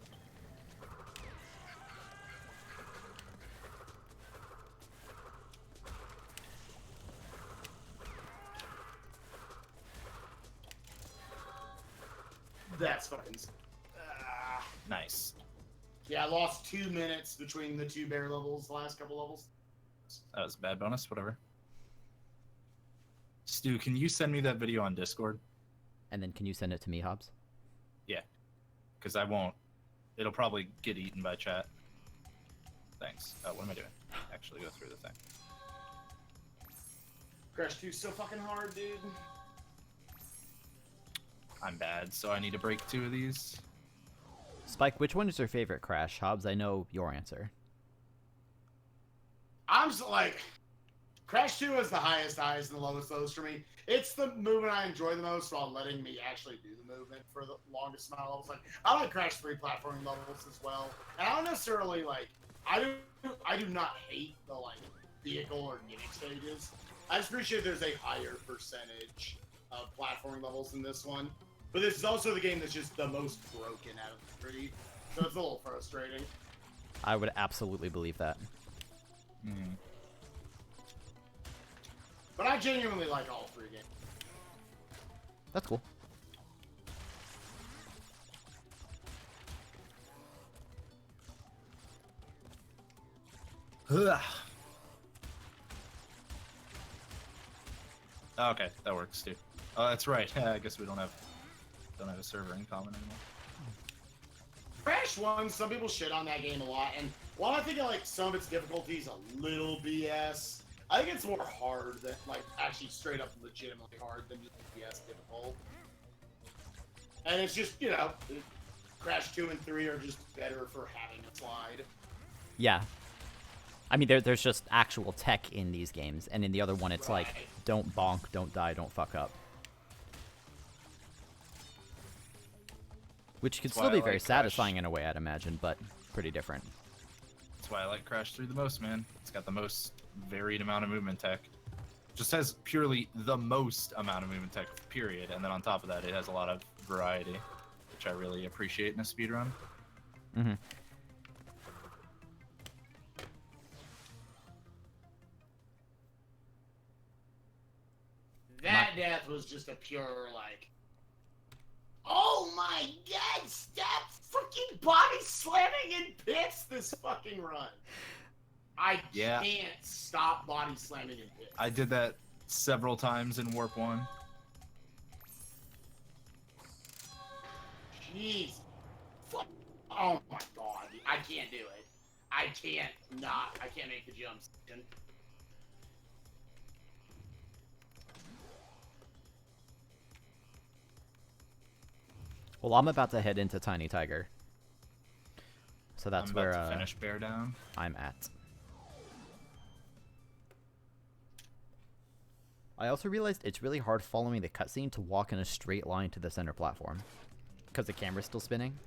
That's fucking.
Nice.
Yeah, I lost 2 minutes between the two bear levels, the last couple levels.
That was a bad bonus, whatever. Stu, can you send me that video on Discord?
And then can you send it to me, Hobbs?
Yeah, because I won't. It'll probably get eaten by chat. Thanks. What am I doing? Actually, go through the thing.
Crash 2's so fucking hard, dude.
I'm bad, so I need to break 2 of these.
Spike, which one is your favorite Crash? Hobbs, I know your answer.
I'm just like, Crash 2 has the highest highs and the lowest lows for me. It's the movement I enjoy the most while letting me actually do the movement for the longest amount of levels. Like, I like Crash 3 platforming levels as well. And I don't necessarily, like, I do not hate the, like, vehicle or gimmick stages. I just appreciate there's a higher percentage of platforming levels in this one. But this is also the game that's just the most broken out of the 3. So it's a little frustrating.
I would absolutely believe that.
Mm.
But I genuinely like all 3 games.
That's cool.
Okay, that works too. Oh, that's right. I guess we don't have a server in common anymore.
Crash 1, some people shit on that game a lot, and while I think like some of its difficulties a little BS, I think it's more hard than like actually straight up legitimately hard than just BS difficult. And it's just, you know, Crash 2 and 3 are just better for having a slide.
Yeah. I mean, there's just actual tech in these games, and in the other one, it's like, don't bonk, don't die, don't fuck up. Which could
That's
still
why
be
I
very
like Crash.
satisfying in a way, I'd imagine, but pretty different.
That's why I like Crash 3 the most, man. It's got the most varied amount of movement tech. Just has purely the most amount of movement tech, period. And then on top of that, it has a lot of variety, which I really appreciate in a speedrun.
Mm-hmm.
That death was just a pure, like, oh my god, stop fucking body slamming in pits this fucking run. I can't stop body slamming in pits.
I did that several times in Warp 1.
Jeez. Oh my god. I can't do it. I can't make the jumps.
Well, I'm about to head into Tiny Tiger. So that's
I'm
where
about to finish Bear Down.
I'm at. I also realized it's really hard following the cutscene to walk in a straight line to the center platform. Because the camera's still spinning.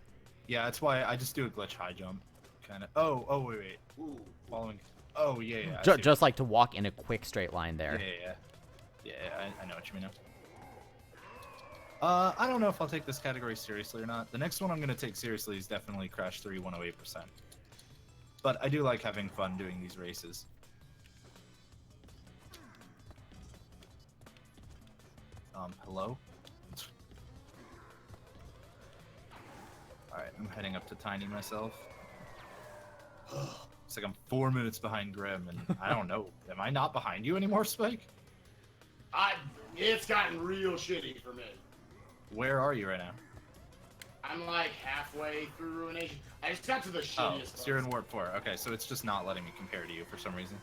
Yeah, that's why I just do a glitch high jump. Kind of. Oh, wait.
Ooh.
Following. Oh, yeah.
Just like to walk in a quick straight line there.
Yeah, I know what you mean now. I don't know if I'll take this category seriously or not. The next one I'm going to take seriously is definitely Crash 3 108%. But I do like having fun doing these races. Hello? Alright, I'm heading up to Tiny myself. It's like I'm 4 minutes behind Grim, and I don't know. Am I not behind you anymore, Spike?
It's gotten real shitty for me.
Where are you right now?
I'm like halfway through Ruination. I just got to the shittiest.
So you're in Warp 4. Okay, so it's just not letting me compare to you for some reason.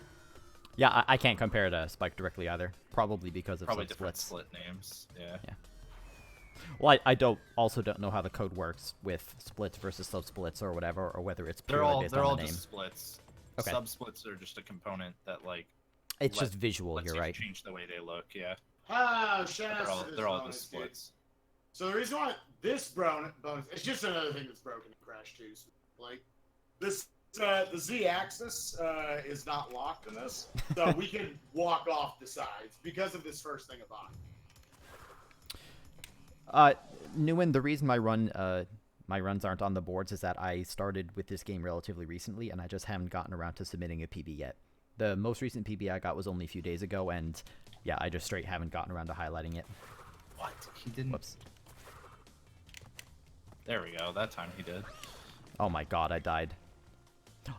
Yeah, I can't compare to Spike directly either. Probably because of
Probably
sub
different
splits.
split names. Yeah.
Well, I also don't know how the code works with splits versus sub splits or whatever, or whether it's purely based
They're
on
all
the name.
just splits.
Okay.
Sub splits are just a component that like.
It's just visual. You're right.
Change the way they look. Yeah.
Oh, shit.
They're all just splits.
So the reason why this bonus, it's just another thing that's broken in Crash 2. Like, this, the Z-axis is not locked in this, so we can walk off the sides because of this first thing about it.
Nguyen, the reason my runs aren't on the boards is that I started with this game relatively recently, and I just haven't gotten around to submitting a PB yet. The most recent PB I got was only a few days ago, and yeah, I just straight haven't gotten around to highlighting it.
What? He didn't.
Whoops.
There we go. That time he did.
Oh my god, I died.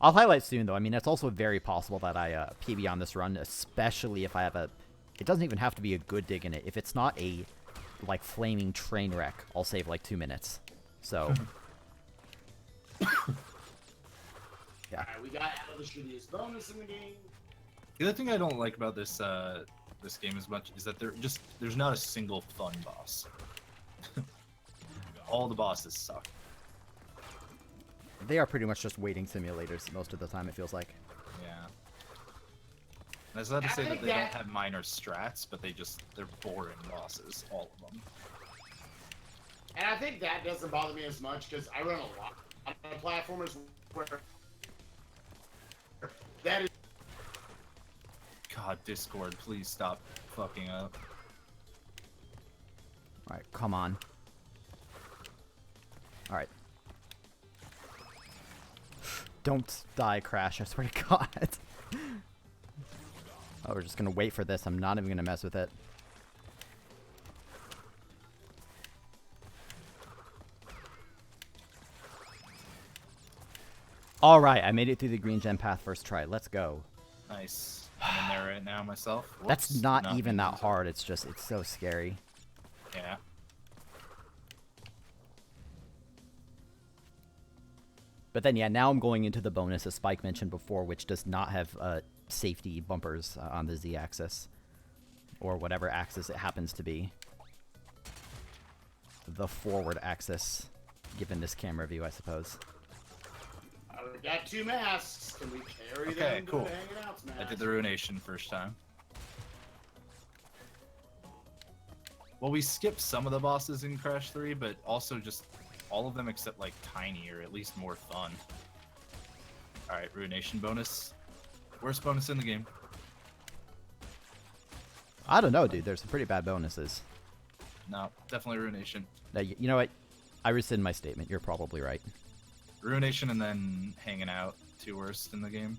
I'll highlight soon, though. I mean, it's also very possible that I PB on this run, especially if I have a It doesn't even have to be a good dig in it. If it's not a, like, flaming train wreck, I'll save, like, 2 minutes. So... yeah.
Alright, we got out of the shittiest bonus in the game.
The other thing I don't like about this this game as much is that there's not a single fun boss. All the bosses suck.
They are pretty much just waiting simulators most of the time, it feels like.
Yeah. That's not to
I
say that
think
they
that-
don't have minor strats, but they're boring bosses, all of them.
And I think that doesn't bother me as much because I run a lot of platformers where that is.
God, Discord, please stop fucking up.
Alright, come on. Alright. Don't die, Crash, I swear to God. Oh, we're just gonna wait for this. I'm not even gonna mess with it. Alright, I made it through the green gem path first try. Let's go.
Nice. I'm in there right now myself.
That's
Whoops,
not
did
even
mean
that
to.
hard. It's just, it's so scary.
Yeah.
But then, yeah, now I'm going into the bonus, as Spike mentioned before, which does not have safety bumpers on the Z-axis. Or whatever axis it happens to be. The forward axis, given this camera view, I suppose.
We got 2 masks. Can we carry
Okay,
them to
cool.
the hanging outs mask?
I did the Ruination first time. Well, we skipped some of the bosses in Crash 3, but also just all of them except, like, tiny or at least more fun. Alright, Ruination bonus. Worst bonus in the game.
I don't know, dude. There's some pretty bad bonuses.
No, definitely Ruination.
Now, you know what? I rescind my statement. You're probably right.
Ruination and then Hanging Out, 2 worst in the game.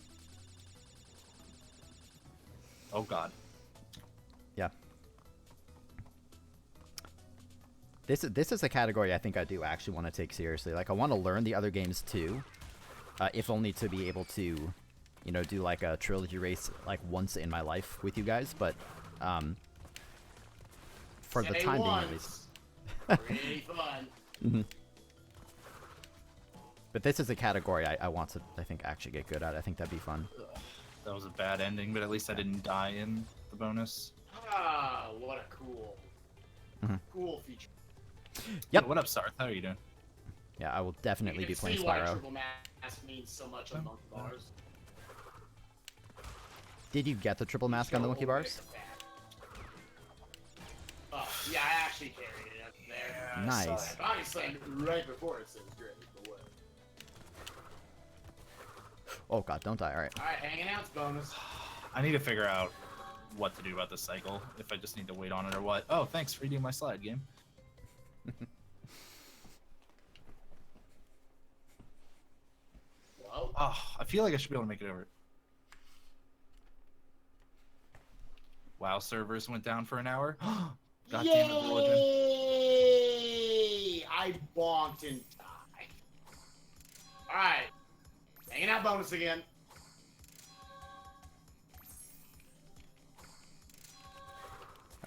Oh god.
Yeah. This is a category I think I do actually want to take seriously. Like, I want to learn the other games too, if only to be able to, you know, do like a trilogy race like once in my life with you guys. But for the
Say
time being,
once.
at least.
Really fun.
Mhm. But this is a category I want to, I think, actually get good at. I think that'd be fun.
That was a bad ending, but at least I didn't die in the bonus.
Ah, what a cool,
Mhm.
cool feature.
Yep.
Hey, what up, Sarth? How are you doing?
Yeah, I will definitely
You
be
can
playing
see why
Spyro.
triple mask means so much on monkey bars.
Did you get the triple mask on the monkey bars?
Oh, yeah, I actually carried it up there.
Nice.
Body slammed right before it says great. But what?
Oh god, don't die. Alright.
Alright, hanging out's bonus.
I need to figure out what to do about this cycle, if I just need to wait on it or what. Oh, thanks for eating my slide, game.
Well,
Oh, I feel like I should be able to make it over. WoW servers went down for an hour. God damn it, Religion.
yay! I bonked and died. Alright. Hanging out bonus again.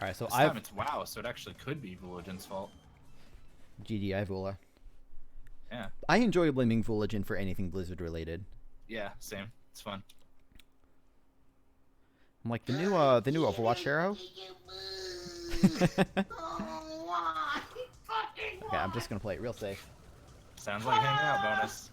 Alright, so
This
I've
time it's WoW, so it actually could be Religion's fault.
GDI Vula.
Yeah.
I enjoy blaming Voligen for anything Blizzard related.
Yeah, same. It's fun.
I'm like the new Overwatch hero. Okay, I'm just gonna play it real safe.
Sounds like hanging out bonus.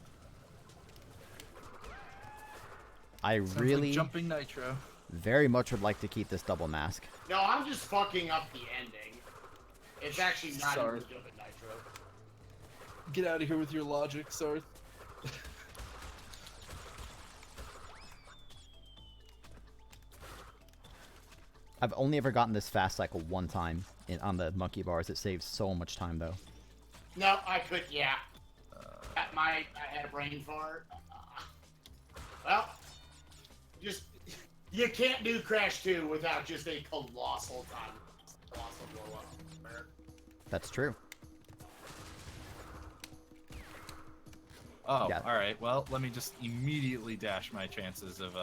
I
Sounds
really,
like jumping nitro.
very much would like to keep this double mask.
No, I'm just fucking up the ending. It's actually not
Sorry.
even jumping nitro.
Get out of here with your logic, Sarth.
I've only ever gotten this fast cycle one time on the monkey bars. It saves so much time though.
No, I could, yeah. I had a brain fart. Well, just, you can't do Crash 2 without just a colossal time. Colossal blow up.
That's true.
Oh,
Yeah.
alright. Well, let me just immediately dash my chances of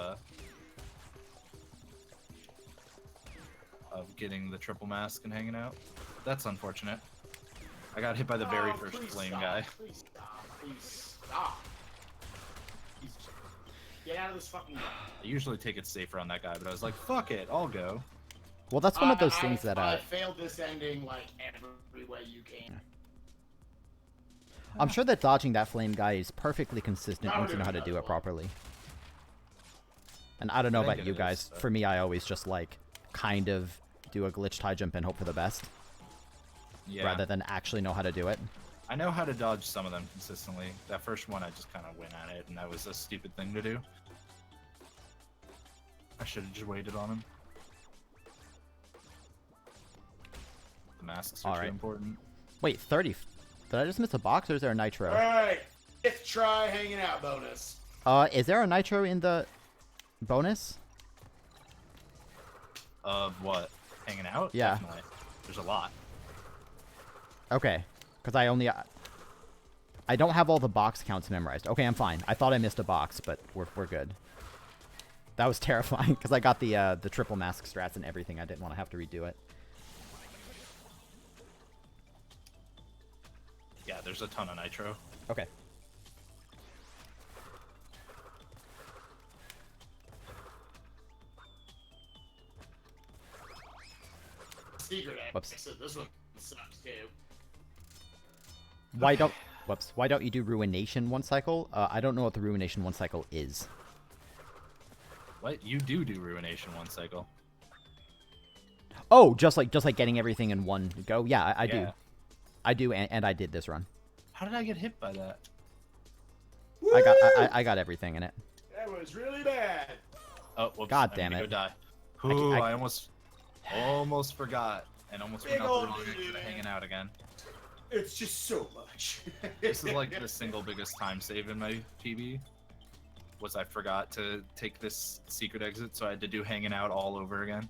of getting the triple mask and hanging out. That's unfortunate. I got hit by the very first flame guy.
Please stop. Please stop. Get out of this fucking game.
I usually take it safer on that guy, but I was like, fuck it, I'll go.
Well, that's one of those things that
I failed this ending like every way you can.
I'm sure that dodging that flame guy is perfectly consistent once you know how to do it properly. And I don't know about you guys. For me, I always just like kind of do a glitched high jump and hope for the best, rather than actually know how to do it.
I know how to dodge some of them consistently. That first one, I just kind of went at it, and that was a stupid thing to do. I should have just waited on him. The masks are too important.
Wait, 30. Did I just miss a box, or is there a nitro?
Alright, 5th try hanging out bonus.
Is there a nitro in the bonus?
Of what? Hanging out?
Yeah.
Definitely. There's a lot.
Okay, because I don't have all the box counts memorized. Okay, I'm fine. I thought I missed a box, but we're good. That was terrifying, because I got the triple mask strats and everything. I didn't want to have to redo it.
Yeah, there's a ton of nitro.
Okay.
Secret
Whoops.
exit. This one sucks too.
Why don't you do Ruination one cycle? I don't know what the Ruination one cycle is.
What? You do Ruination one cycle.
Oh, just like getting everything in one go. Yeah, I do.
Yeah.
I do, and I did this run.
How did I get hit by that?
I got everything in it.
That was really bad.
Oh, whoops.
God
I'm
damn
gonna
it.
Go die. Ooh, I almost forgot, and almost went out the wrong exit hanging out again.
It's just so much.
This is like the single biggest time save in my PB. Was I forgot to take this secret exit, so I had to do hanging out all over again.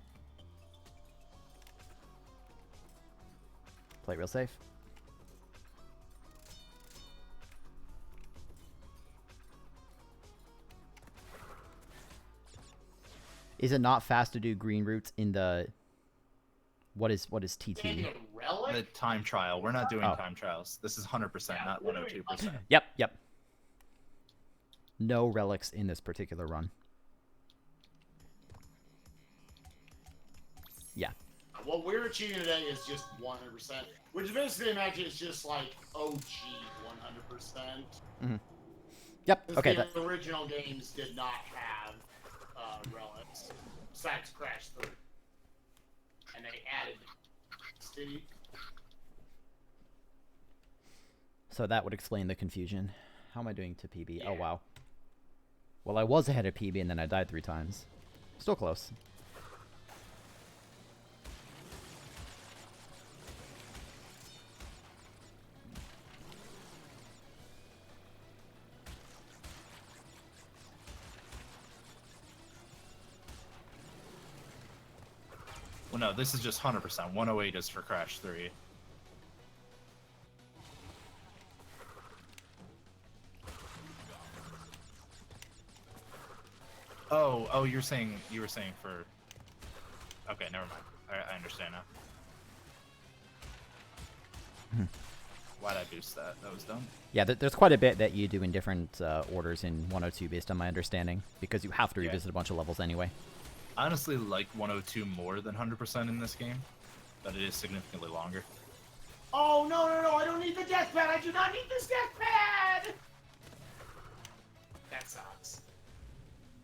Play real safe. Is it not fast to do green routes in the... What is TT?
The time trial. We're not doing time trials. This is 100%, not 102%.
Yep. No relics in this particular run. Yeah.
What we're achieving today is just 100%, which basically imagine it's just like OG 100%.
Mm-hmm. Yep. Okay.
The original games did not have relics, besides Crash 3, and they added NST.
So that would explain the confusion. How am I doing to PB?
Yeah.
Oh wow. Well, I was ahead of PB and then I died 3 times. Still close.
Well, no, this is just 100%. 108 is for Crash 3. Oh, you were saying for... Okay, never mind. I understand now. Why'd I boost that? That was dumb.
Yeah, there's quite a bit that you do in different orders in 102 based on my understanding, because you have to revisit a bunch of levels anyway.
I honestly like 102 more than 100% in this game, but it is significantly longer.
Oh, no, I don't need the death pad! I do not need this death pad! That sucks.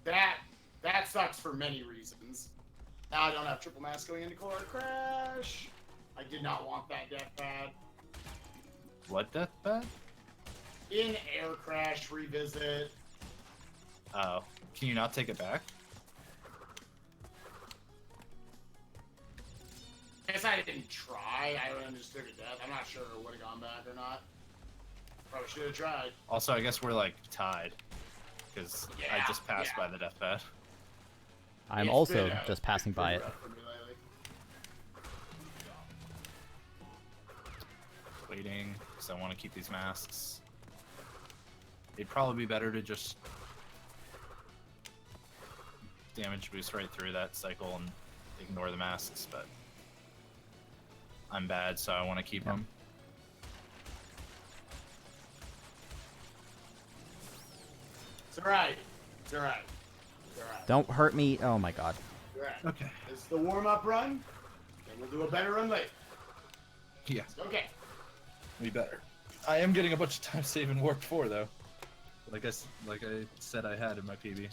That sucks for many reasons. Now I don't have triple mask going into Core Crash. I did not want that death pad.
What death pad?
In Air Crash Revisit.
Oh. Can you not take it back?
I guess I didn't try. I understood it death. I'm not sure it would have gone back or not. Probably should have tried.
Also, I guess we're like tied. Because I just passed by the death pad.
I'm also just passing by it.
Waiting, because I want to keep these masks. It'd probably be better to just damage boost right through that cycle and ignore the masks, but I'm bad, so I want to keep
Yeah.
them.
It's alright. It's alright. It's alright.
Don't hurt me. Oh my god.
It's alright.
Okay.
This is the warm-up run, and we'll do a better run later.
Yeah,
Okay.
we better. I am getting a bunch of time saving warped 4 though. Like I said I had in my PB.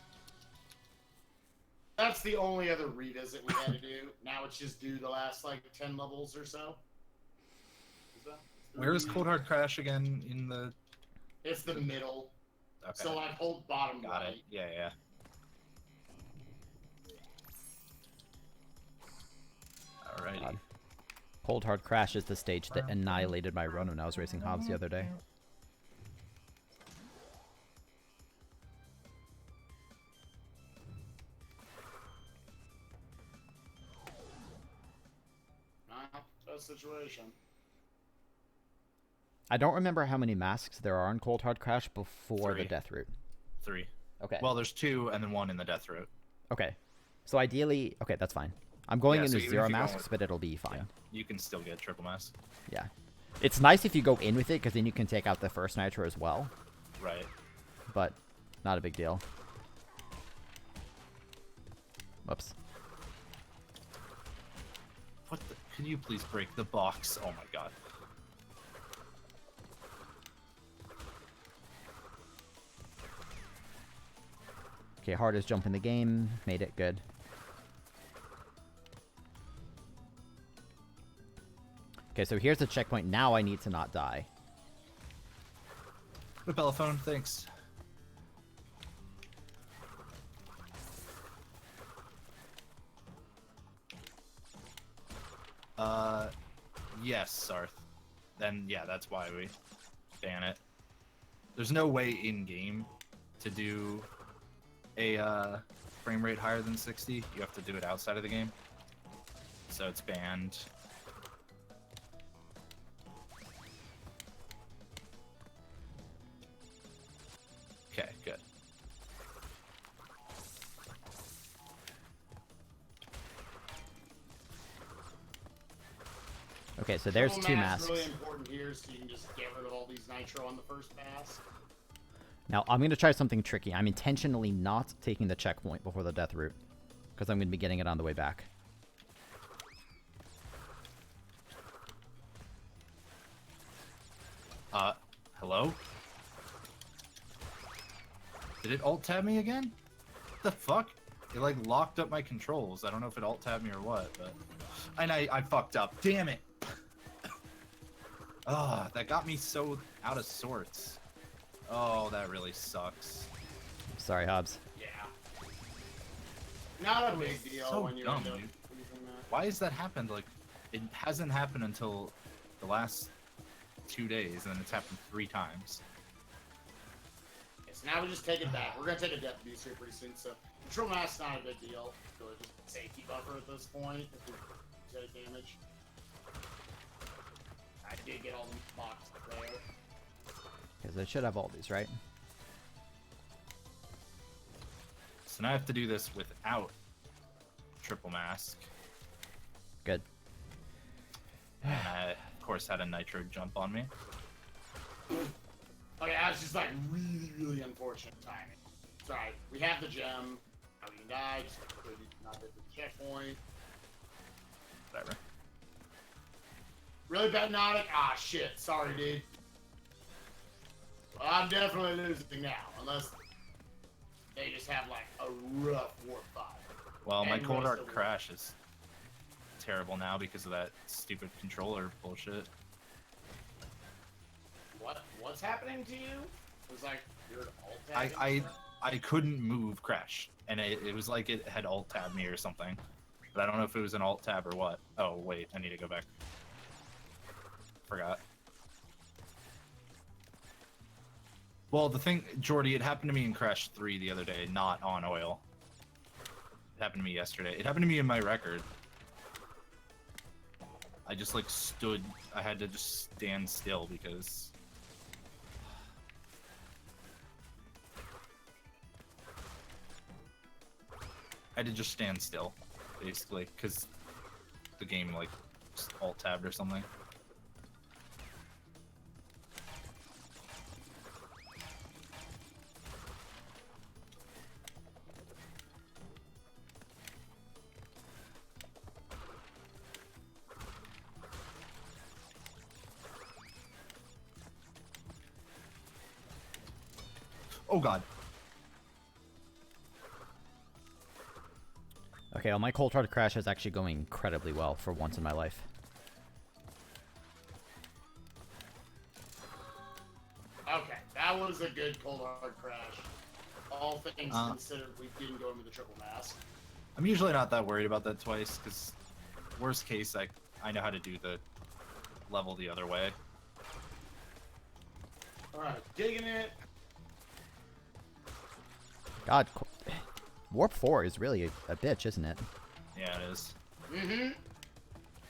That's the only other revisit we had to do. Now it's just do the last like 10 levels or so.
Where is Cold Hard Crash again in the?
It's the middle.
Okay.
So like hold bottom
Got
right.
it. Yeah, yeah. Alrighty.
God. Cold Hard Crash is the stage that annihilated my run when I was racing Hobbs the other day.
Tough situation.
I don't remember how many masks there are in Cold Hard Crash before the
3.
death route.
3.
Okay.
Well, there's 2 and then 1 in the death route.
Okay. So ideally, okay, that's fine. I'm going
Yeah,
in
so
with
even
0
if you go
masks,
with-
but it'll be fine.
Yeah, you can still get triple mask.
Yeah. It's nice if you go in with it, because then you can take out the first nitro as well.
Right.
But not a big deal. Whoops.
What the? Can you please break the box? Oh my god.
Okay, hardest jump in the game. Made it good. Okay, so here's the checkpoint. Now I need to not die.
Repella phone, thanks. Yes, Sarth. Then, yeah, that's why we ban it. There's no way in-game to do a frame rate higher than 60. You have to do it outside of the game. So it's banned. Okay, good.
Okay, so there's
Triple
2
mask
masks.
really important here, so you can just get rid of all these nitro on the first pass.
Now, I'm going to try something tricky. I'm intentionally not taking the checkpoint before the death route, because I'm going to be getting it on the way back.
Hello? Did it alt-tab me again? What the fuck? It, like, locked up my controls. I don't know if it alt-tabbed me or what, but... And I fucked up. Damn it! Ah, that got me so out of sorts. Oh, that really sucks.
Sorry, Hobbs.
Yeah. Not a big deal
so
when you're
dumb,
into
dude.
using that.
Why has that happened? Like, it hasn't happened until the last 2 days, and it's happened 3 times.
Okay, so now we just take it back. We're gonna take a death boost here pretty soon, so control mask's not a big deal. So it's just a safety buffer at this point if we take damage. I did get all the boxes there.
Because I should have all these, right?
So now I have to do this without triple mask.
Good.
And I, of course, had a nitro jump on me.
Okay, that's just like really unfortunate timing. It's alright. We have the gem. Now we can die. Just not hit the checkpoint.
Whatever.
Really bad Nautic? Ah, shit. Sorry, dude. Well, I'm definitely losing now, unless they just have like a rough warp 5.
Well, my
And
Cold
rest
Hard
of the
Crash is terrible now because of that stupid controller bullshit.
What's happening to you? It was like you're alt
I couldn't move Crash, and it was like it had alt tabbed me or something. But I don't know if it was an alt tab or what. Oh wait, I need to go back. Forgot. Well, the thing, Jordy, it happened to me in Crash 3 the other day, not on oil. It happened to me yesterday. It happened to me in my record. I just like stood, I had to just stand still because... I had to just stand still basically, because the game like just alt-tabbed or something. Oh god.
Okay, well, my cold hard crash is actually going incredibly well for once in my life.
Okay, that was a good cold hard crash. All things considered, we didn't go into the triple mask.
I'm usually not that worried about that twice, because worst case, I know how to do the level the other way.
Alright, digging it.
God, Warp 4 is really a bitch, isn't it?
Yeah, it is.
Mm-hmm.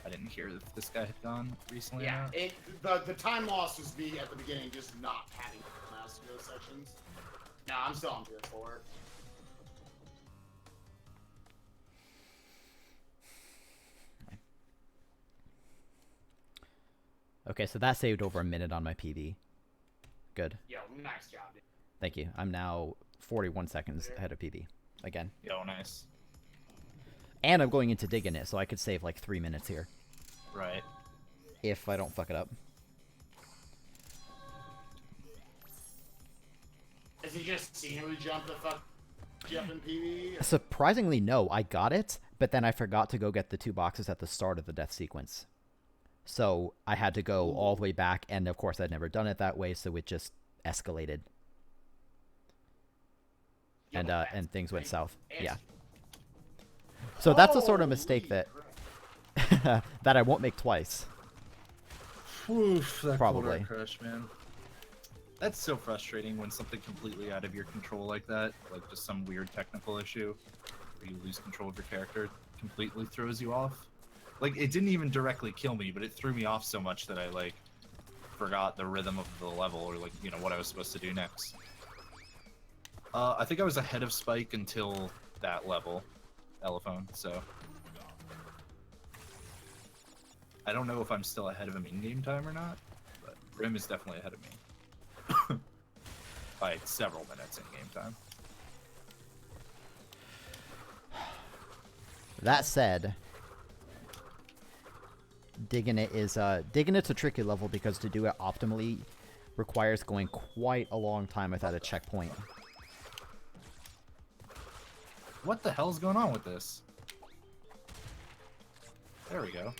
I didn't hear if this guy had gone recently.
Yeah,
or not.
the time loss was me at the beginning just not having mask in those sections. Nah, I'm still on PS4.
Okay, so that saved over a minute on my PB. Good.
Yo, nice job, dude.
Thank you. I'm now 41 seconds ahead of PB. Again.
Yo, nice.
And I'm going into digging it, so I could save like 3 minutes here.
Right.
If I don't fuck it up.
Is he just scenery jump the fuck Jeff and PB?
Surprisingly, no. I got it, but then I forgot to go get the 2 boxes at the start of the death sequence. So I had to go all the way back, and of course I'd never done it that way, so it just escalated. And things went south. Yeah. So that's a sort of mistake that that I won't make twice.
Oof, that
Probably.
cold hard crash, man. That's so frustrating when something completely out of your control like that, like just some weird technical issue, where you lose control of your character, completely throws you off. Like, it didn't even directly kill me, but it threw me off so much that I, like, forgot the rhythm of the level, or, like, you know, what I was supposed to do next. I think I was ahead of Spike until that level, Elephone, so... I don't know if I'm still ahead of him in-game time or not, but Grim is definitely ahead of me. By several minutes in-game time.
That said... Digging it's a tricky level because to do it optimally requires going quite a long time without a checkpoint.
What the hell's going on with this? There we go.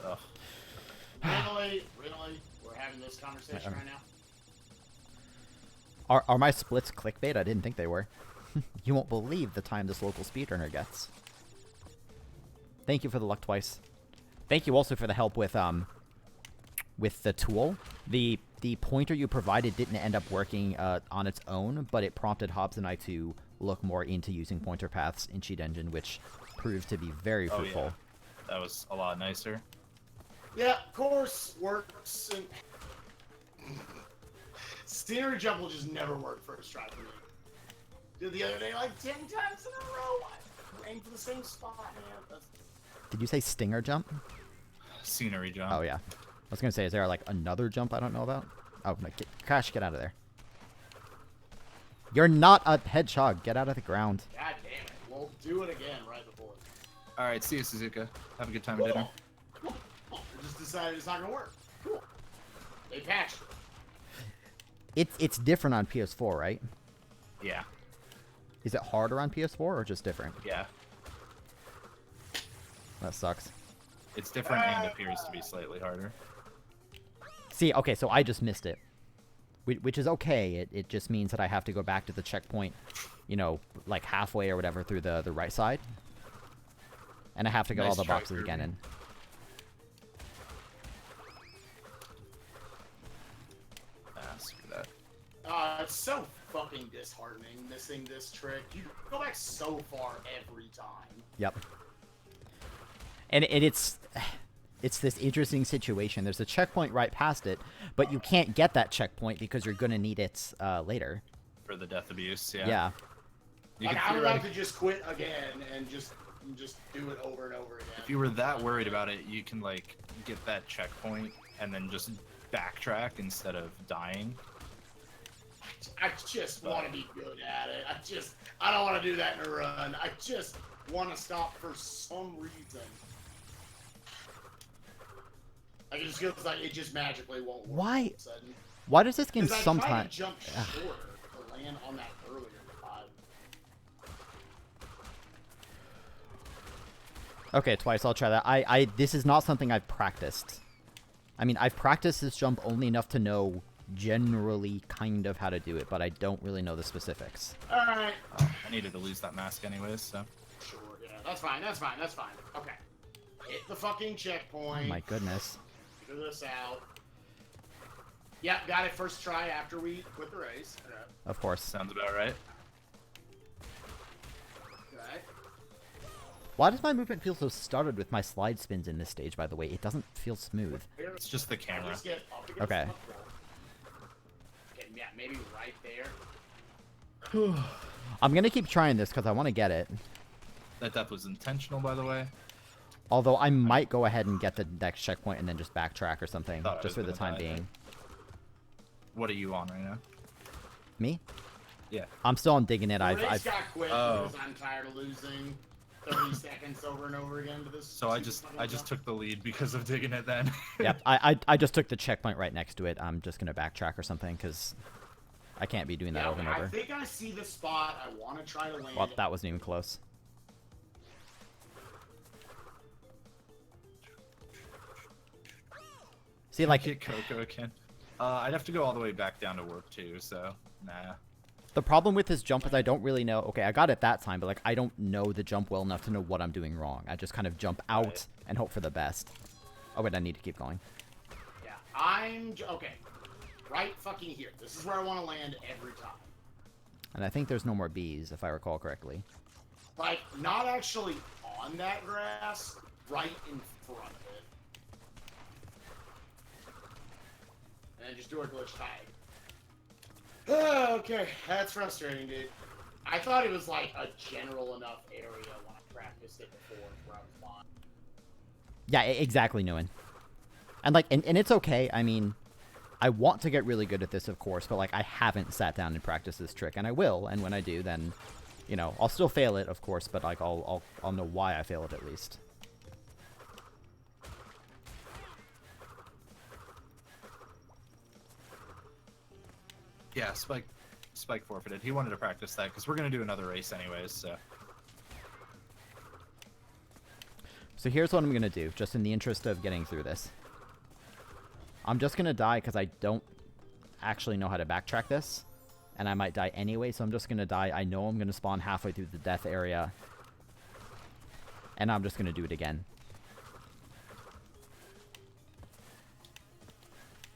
Ugh.
Really? We're having this conversation right now?
Are my splits clickbait? I didn't think they were. You won't believe the time this local speedrunner gets. Thank you for the luck twice. Thank you also for the help with the tool. The pointer you provided didn't end up working on its own, but it prompted Hobbs and I to look more into using pointer paths in Cheat Engine, which proved to be very fruitful.
Oh, yeah. That was a lot nicer.
Yeah, of course, works. And... Scenery jump will just never work first try for me. Did the other day like 10 times in a row. I aim for the same spot, man.
Did you say stinger jump?
Scenery jump.
Oh, yeah. I was going to say, is there like another jump I don't know about? Oh, no, Crash, get out of there. You're not a hedgehog. Get out of the ground.
God damn it. We'll do it again right before.
Alright, see you, Suzuka. Have a good time at dinner.
We just decided it's not going to work. Cool. They patched it.
It's different on PS4, right?
Yeah.
Is it harder on PS4 or just different?
Yeah.
That sucks.
It's different and appears to be slightly harder.
See, okay, so I just missed it. Which is okay. It just means that I have to go back to the checkpoint, you know, like halfway or whatever through the right side. And I have to get all the boxes again in.
Screw that.
It's so fucking disheartening missing this trick. You go back so far every time.
Yep. And it's... it's this interesting situation. There's a checkpoint right past it, but you can't get that checkpoint because you're gonna need it later.
For the death abuse, yeah.
Yeah.
You
Like,
can
I'm about to just quit again and just do it over and over again.
If you were that worried about it, you can like get that checkpoint and then just backtrack instead of dying.
I just want to be good at it. I don't want to do that in a run. I just want to stop for some reason. Like, it just feels like it just magically won't work.
Why?
All of a sudden.
Why does this game
'Cause I tried
sometimes?
to jump shorter to land on that earlier pod.
Okay, twice. I'll try that. This is not something I've practiced. I mean, I've practiced this jump only enough to know generally kind of how to do it, but I don't really know the specifics.
Alright.
I needed to lose that mask anyways, so.
Sure, yeah. That's fine. Okay. Hit the fucking checkpoint.
Oh my goodness.
Figure this out. Yep, got it first try after we quit the race. Okay.
Of course.
Sounds about right.
Okay.
Why does my movement feel so stuttered with my slide spins in this stage, by the way? It doesn't feel smooth.
It's just the camera.
Just get up against
Okay.
the wall. Okay, yeah, maybe right there.
I'm gonna keep trying this because I want to get it.
That death was intentional, by the way.
Although I might go ahead and get the next checkpoint and then just backtrack or something,
Thought I
just
was
for the
gonna
time
die.
being.
What are you on right now?
Me?
Yeah.
I'm still on digging it.
The race
I've
got quit
Oh.
because I'm tired of losing 30 seconds over and over again to this.
So I just took the lead because of digging it then.
Yep, I just took the checkpoint right next to it. I'm just gonna backtrack or something because I can't be doing that
Yeah,
over and
I
over.
think I see the spot. I want to try to land.
Well,
it.
that wasn't even close. See, like,
Get Coco again. I'd have to go all the way back down to work too, so nah.
the problem with this jump is I don't really know. Okay, I got it that time, but like I don't know the jump well enough to know what I'm doing wrong. I just kind of jump out
Right.
and hope for the best. Oh wait, I need to keep going.
Yeah, okay. Right fucking here. This is where I want to land every time.
And I think there's no more bees, if I recall correctly.
Like, not actually on that grass, right in front of it. And then just do a glitch tag. Okay, that's frustrating, dude. I thought it was like a general enough area when I practiced it before where I was fine.
Yeah, exactly, Nguyen. And like, and it's okay. I mean, I want to get really good at this, of course, but like I haven't sat down and practiced this trick, and I will. And when I do, then, you know, I'll still fail it, of course, but like I'll know why I fail it at least.
Yeah, Spike forfeited. He wanted to practice that because we're gonna do another race anyways. So
here's what I'm gonna do, just in the interest of getting through this. I'm just gonna die because I don't actually know how to backtrack this, and I might die anyway. So I'm just gonna die. I know I'm gonna spawn halfway through the death area, and I'm just gonna do it again.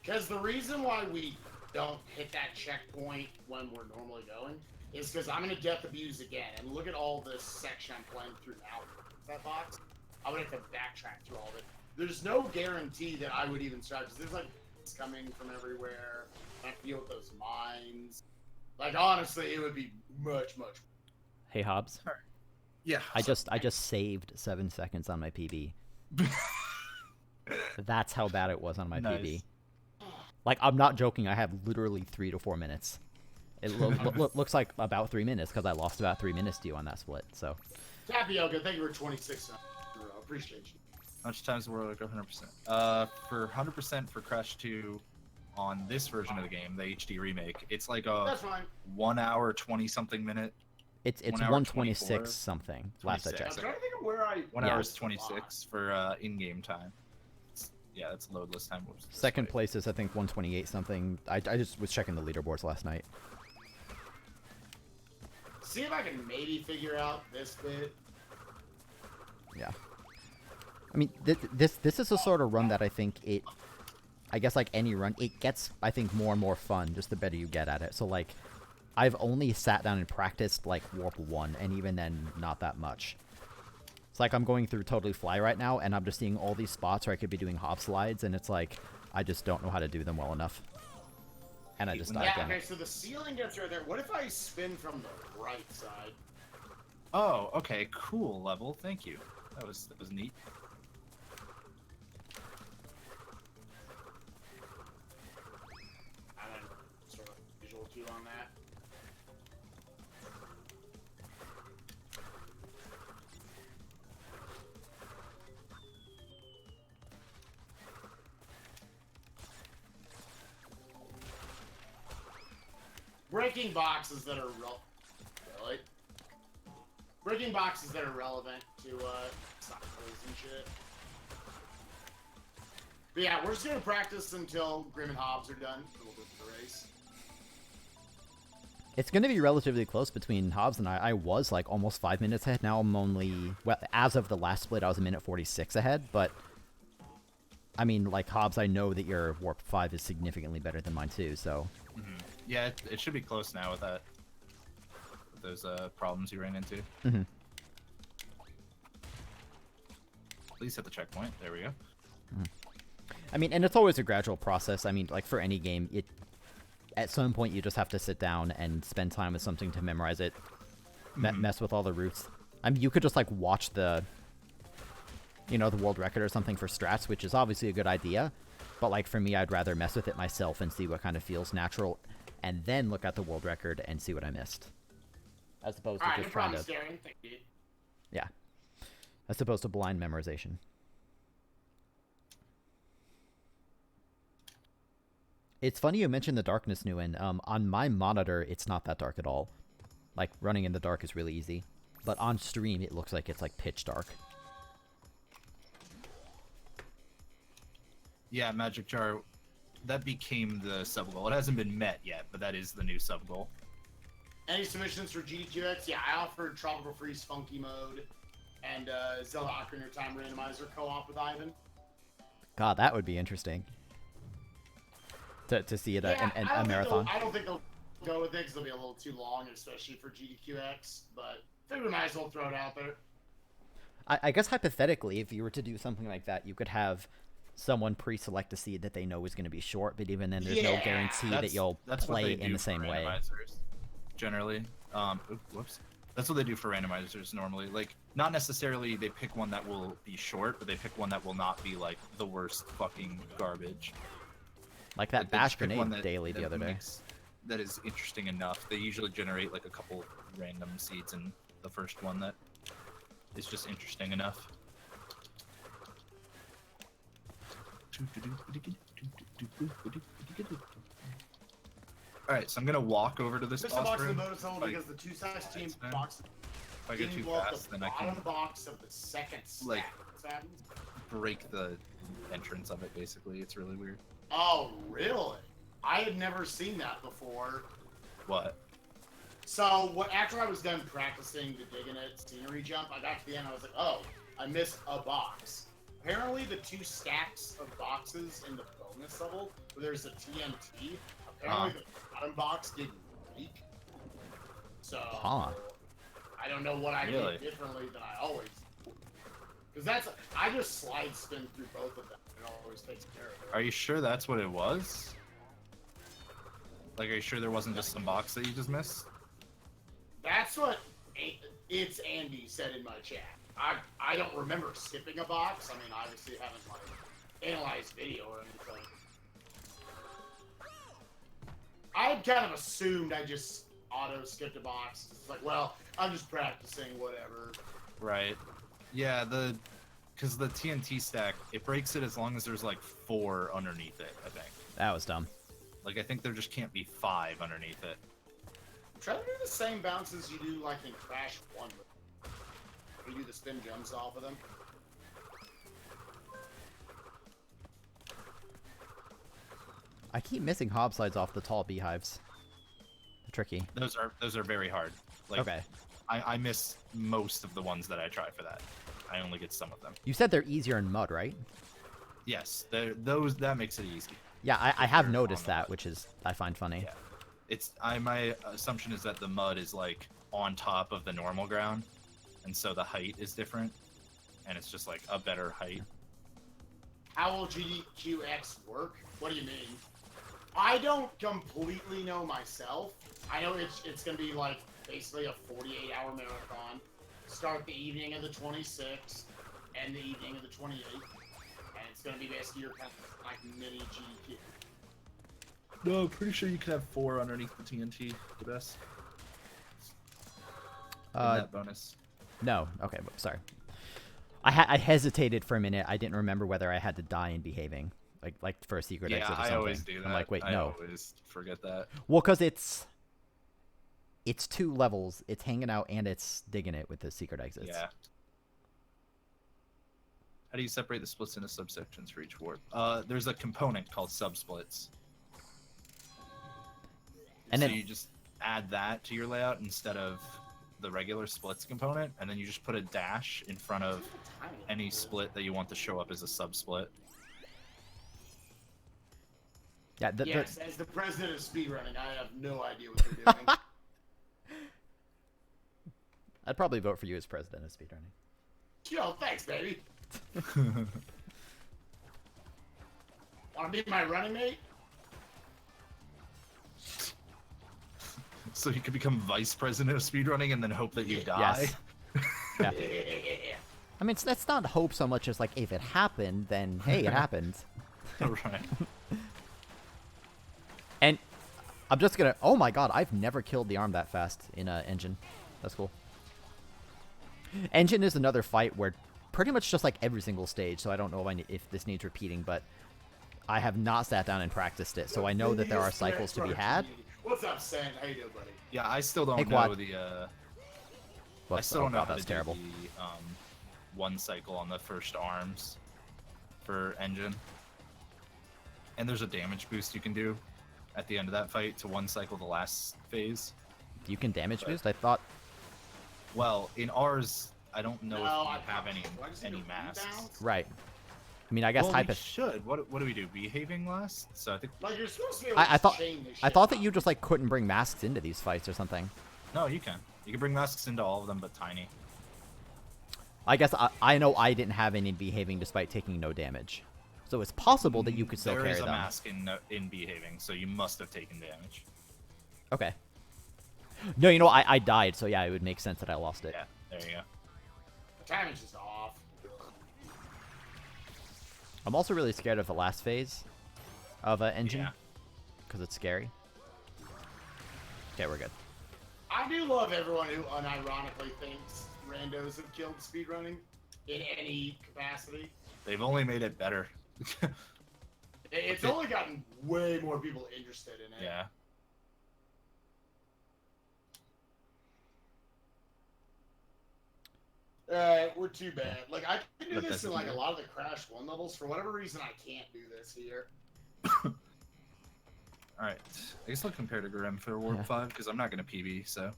Because the reason why we don't hit that checkpoint when we're normally going is because I'm going to death abuse again. And look at all this section I'm playing through now. That box. I'm going to have to backtrack through all of it. There's no guarantee that I would even start. Because there's like it's coming from everywhere. I feel those mines. Like honestly, it would be much.
Hey Hobbs,
yeah,
I just saved 7 seconds on my PB. That's how bad it was on my
Nice.
PB. Like, I'm not joking. I have literally 3 to 4 minutes. It looks like about 3 minutes because I lost about 3 minutes to you on that split. So,
Tapioca, thank you for 26. Appreciate you.
How much times were like 100%? For 100% for Crash 2 on this version of the game, the HD remake, it's like a
That's fine.
1 hour 20 something minute.
it's
1 hour
126
24.
something. Last I
26.
I'm
checked.
trying to think of where I.
1
Yeah.
hour is 26 for in-game time. Yeah, that's loadless time. Whoops, this
Second
way.
place is, I think, 128 something. I just was checking the leaderboards last night.
See if I can maybe figure out this bit.
Yeah. I mean, this is a sort of run that I think I guess like any run, it gets, I think, more and more fun just the better you get at it. So, like, I've only sat down and practiced, like, Warp 1, and even then, not that much. It's like I'm going through Totally Fly right now, and I'm just seeing all these spots where I could be doing hop slides, and it's like, I just don't know how to do them well enough. And I just die again.
Okay, so the ceiling gets right there. What if I spin from the right side?
Oh, okay, cool level. Thank you. That was neat.
I don't sort of visual cue on that. Breaking boxes that are really? Breaking boxes that are relevant to cycles and shit. But yeah, we're just gonna practice until Grim and Hobbs are done. We'll go for the race.
It's going to be relatively close between Hobbs and I. I was like almost 5 minutes ahead. Now I'm only, well, as of the last split, I was a minute 46 ahead. But I mean, like Hobbs, I know that your Warp 5 is significantly better than mine too. So
yeah, it should be close now with that. With those problems you ran into. Please hit the checkpoint. There we go.
I mean, and it's always a gradual process. I mean, like for any game, at some point you just have to sit down and spend time with something to memorize it, mess with all the routes. I mean, you could just like watch the world record or something for strats, which is obviously a good idea. But like for me, I'd rather mess with it myself and see what kind of feels natural, and then look at the world record and see what I missed, as opposed to just trying to.
Thank you.
Yeah, as opposed to blind memorization. It's funny you mentioned the darkness, Nguyen. On my monitor, it's not that dark at all. Like, running in the dark is really easy. But on stream, it looks like it's, like, pitch dark.
Yeah, Magic Jar, that became the sub-goal. It hasn't been met yet, but that is the new sub-goal.
Any submissions for GDQX? Yeah, I offered Tropical Freeze Funky Mode and Zelda Ocarina of Time Randomizer co-op with Ivan.
God, that would be interesting. To see it a marathon.
I don't think they'll go with it because it'll be a little too long, especially for GDQX, but I think we might as well throw it out there.
I guess hypothetically, if you were to do something like that, you could have someone pre-select a seed that they know is going to be short, but even then there's no guarantee that you'll play in the same way.
Generally. Whoops. That's what they do for randomizers normally. Like, not necessarily they pick one that will be short, but they pick one that will not be, like, the worst fucking garbage.
Like that bash grenade daily the other day.
That is interesting enough. They usually generate like a couple random seeds in the first one that is just interesting enough. Alright, so I'm gonna walk over to this boss room.
Because the two size team box.
If I get too fast, then I can
box of the second
like break the entrance of it. Basically, it's really weird.
Oh, really? I had never seen that before.
What?
So, after I was done practicing the digging it scenery jump, I got to the end, I was like, oh, I missed a box. Apparently, the two stacks of boxes in the bonus level, where there's a TNT, apparently the bottom box didn't leak. So, I don't know what I did differently than I always do. Because I just slide spin through both of them. It always takes care of it.
Are you sure that's what it was? Like, are you sure there wasn't just some box that you just missed?
That's what it's Andy said in my chat. I don't remember skipping a box. I mean, obviously I haven't like analyzed video or anything. I had kind of assumed I just auto skipped a box. It's like, well, I'm just practicing, whatever.
Right. Yeah, because the TNT stack, it breaks it as long as there's like 4 underneath it, I think.
That was dumb.
Like, I think there just can't be 5 underneath it.
Try to do the same bounces you do like in Crash 1. You do the spin jumps off of them.
I keep missing hob slides off the tall beehives. They're tricky.
Those are very hard. Like,
okay.
I miss most of the ones that I try for that. I only get some of them.
You said they're easier in mud, right?
Yes, that makes it easy.
Yeah, I have noticed that, which is I find funny.
Yeah. My assumption is that the mud is like on top of the normal ground, and so the height is different. and it's just like a better height.
How will GDQX work? What do you mean? I don't completely know myself. I know it's gonna be like basically a 48-hour marathon. Start the evening of the 26th, and the evening of the 28th, and it's gonna be basically your kind of like mini GDQ.
No, I'm pretty sure you could have 4 underneath the TNT. The best. That bonus.
No. Okay, sorry. I hesitated for a minute. I didn't remember whether I had to die in behaving, like for a secret exit or something.
I always do that.
I'm like, wait,
I
no.
always forget that.
Well, because it's 2 levels. It's hanging out and it's digging it with the secret exits.
Yeah. How do you separate the splits into subsections for each warp? There's a component called subsplits.
And
so
then
you just add that to your layout instead of the regular splits component, and then you just put a dash in front of any split that you want to show up as a subsplit.
yeah,
Yes, as the president of speedrunning, I have no idea what they're doing.
I'd probably vote for you as president of speedrunning.
Yo, thanks, baby. Wanna be my running mate?
So you could become vice president of speedrunning and then hope that you die?
Yes. Yeah. I mean, that's not hope so much as like, if it happened, then hey, it happened.
Right.
And I'm just gonna. Oh my god, I've never killed the arm that fast in Engine. That's cool. Engine is another fight where pretty much just like every single stage. So I don't know if this needs repeating, but I have not sat down and practiced it, so I know that there are cycles to be had.
What's up, Sam? How you doing, buddy?
Yeah, I still don't
Hey,
know
Quad.
the.
Well,
I still don't know how
that's
to
terrible.
do the one cycle on the first arms for Engine. And there's a damage boost you can do at the end of that fight to one cycle the last phase.
You can damage boost? I thought.
Well, in ours, I don't know
No,
if we have any masks.
Right. I mean, I guess
Well, we should. What do we do? Behaving last? So I think.
Like you're supposed to be able
I
to
thought
chain this
I
shit
thought that
up.
you just like couldn't bring masks into these fights or something.
No, you can. You can bring masks into all of them, but tiny.
I guess I know I didn't have any behaving despite taking no damage, so it's possible that you could still
There
carry
is a
them.
mask in behaving, so you must have taken damage.
Okay. No, you know I died, so yeah, it would make sense that I lost it.
Yeah, there you go.
The timing's just off.
I'm also really scared of the last phase of Engine
Yeah.
because it's scary. Okay, we're good.
I do love everyone who unironically thinks randos have killed speedrunning in any capacity.
They've only made it better.
It's only gotten way more people interested in it.
Yeah.
We're too bad. Like, I can do
But
this
that's
in,
the
like, a
thing.
lot of the Crash 1 levels. For whatever reason, I can't do this here.
Alright. I guess I'll compare to Grim for Warp
Yeah.
5, because I'm not going to PB, so...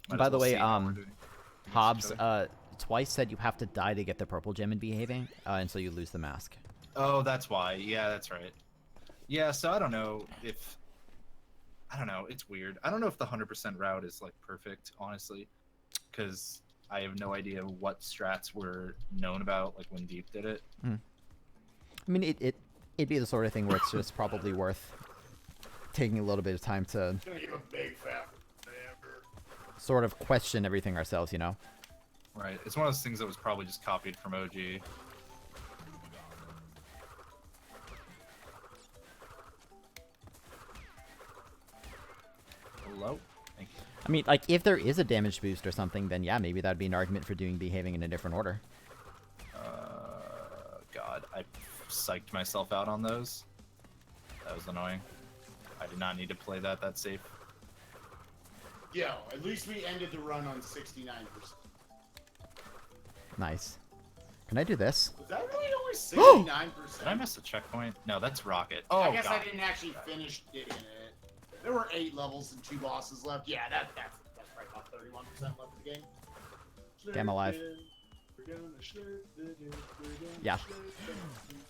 might
By
as
the
well
way,
see how we're doing against
Hobbs,
each other.
Twice said you have to die to get the purple gem in behaving, and so you lose the mask.
Oh, that's why. Yeah, that's right. Yeah, so I don't know if... I don't know. It's weird. I don't know if the 100% route is, like, perfect, honestly. Because I have no idea what strats were known about, like, when Deep did it.
I mean, it'd be the sort of thing where it's just probably worth taking a little bit of time to
It's gonna give a big fat forever.
sort of question everything ourselves, you know?
Right. It's one of those things that was probably just copied from OG. Hello? Thank you.
I mean, like, if there is a damage boost or something, then yeah, maybe that'd be an argument for doing behaving in a different order.
God, I psyched myself out on those. That was annoying. I did not need to play that safe.
Yo, at least we ended the run on 69%.
Nice. Can I do this?
Was that really only 69%?
Did I miss a checkpoint? No, that's Rocket. Oh,
I guess
God.
I didn't actually finish digging it. There were 8 levels and 2 bosses left. Yeah, that's right about 31% left of the game.
Damn alive.
We're gonna slip it in, we're gonna
Yeah.
slip it in.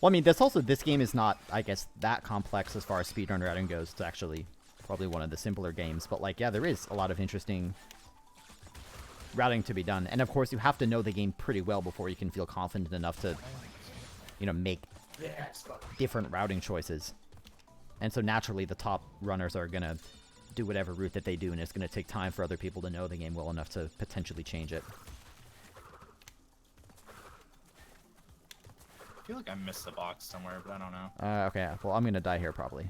Well, I mean, this game is not, I guess, that complex as far as speedrun routing goes. It's actually probably one of the simpler games. But, like, yeah, there is a lot of interesting routing to be done. And of course, you have to know the game pretty well before you can feel confident enough to, you know, make different routing choices. And so naturally, the top runners are gonna do whatever route that they do, and it's gonna take time for other people to know the game well enough to potentially change it.
I feel like I missed the box somewhere, but I don't know.
Okay, well, I'm gonna die here probably.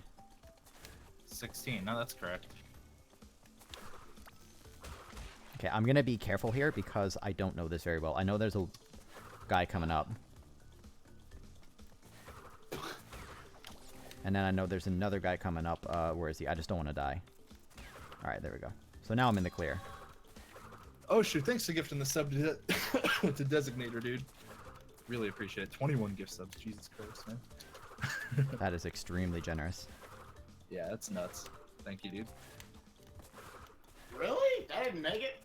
16. No, that's correct.
Okay, I'm gonna be careful here because I don't know this very well. I know there's a guy coming up. And then I know there's another guy coming up. Where is he? I just don't want to die. Alright, there we go. So now I'm in the clear.
Oh, shoot. Thanks for gifting the sub to, to Designator, dude. Really appreciate it. 21 gift subs. Jesus Christ, man.
That is extremely generous.
Yeah, that's nuts. Thank you, dude.
Really? That didn't make it?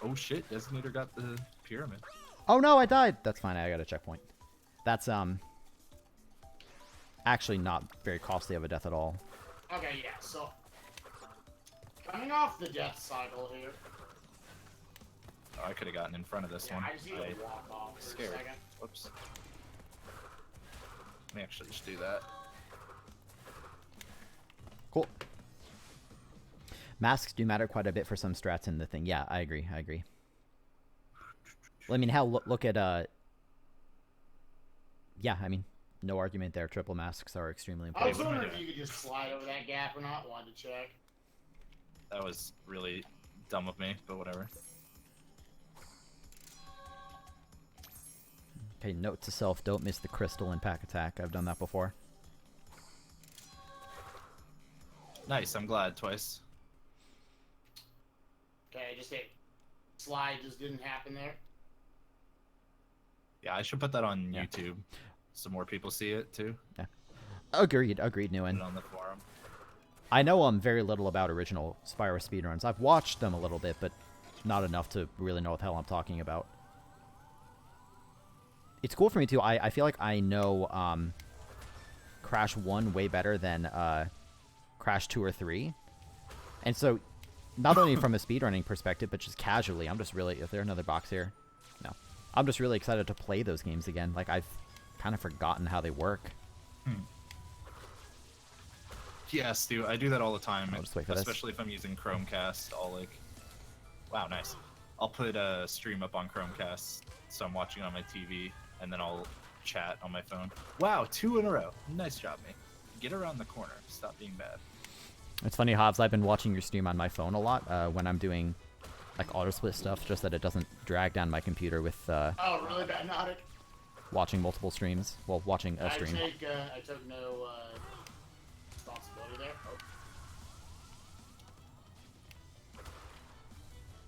Oh shit, Designator got the pyramid.
Oh no, I died! That's fine, I got a checkpoint. That's, actually not very costly of a death at all.
Okay, yeah, so... Coming off the death cycle here.
Oh, I could have gotten in front of this
Yeah,
one.
I just need to walk off for
Scared.
a second.
Whoops. Let me actually just do that.
Cool. Masks do matter quite a bit for some strats in the thing. Yeah, I agree, I agree. Well, I mean, hell, look at, yeah, I mean, no argument there. Triple masks are extremely
I was
important.
wondering if you could just slide over that gap or not. Wanted to check.
That was really dumb of me, but whatever.
Okay, note to self, don't miss the crystal in pack attack. I've done that before.
Nice, I'm glad, twice.
Okay, just hit. Slide just didn't happen there.
Yeah, I should put that on
Yeah.
YouTube so more people see it too.
Yeah. Agreed,
Put
Nguyen.
it on the forum.
I know very little about original Spyro speedruns. I've watched them a little bit, but not enough to really know what the hell I'm talking about. It's cool for me, too. I feel like I know Crash 1 way better than Crash 2 or 3. And so, not only from a speedrunning perspective, but just casually, I'm just really... Is there another box here? No. I'm just really excited to play those games again. Like, I've kind of forgotten how they work.
Yeah, Stu, I do that all the time.
I'll just wait for this.
Especially if I'm using Chromecast, I'll like... Wow, nice. I'll put a stream up on Chromecast, so I'm watching on my TV, and then I'll chat on my phone. Wow, 2 in a row. Nice job, mate. Get around the corner. Stop being bad.
It's funny, Hobbs, I've been watching your stream on my phone a lot when I'm doing, like, auto-split stuff, just that it doesn't drag down my computer with
Oh, really bad, Nautic?
watching multiple streams. Well, watching a stream.
I took no responsibility there. Oh.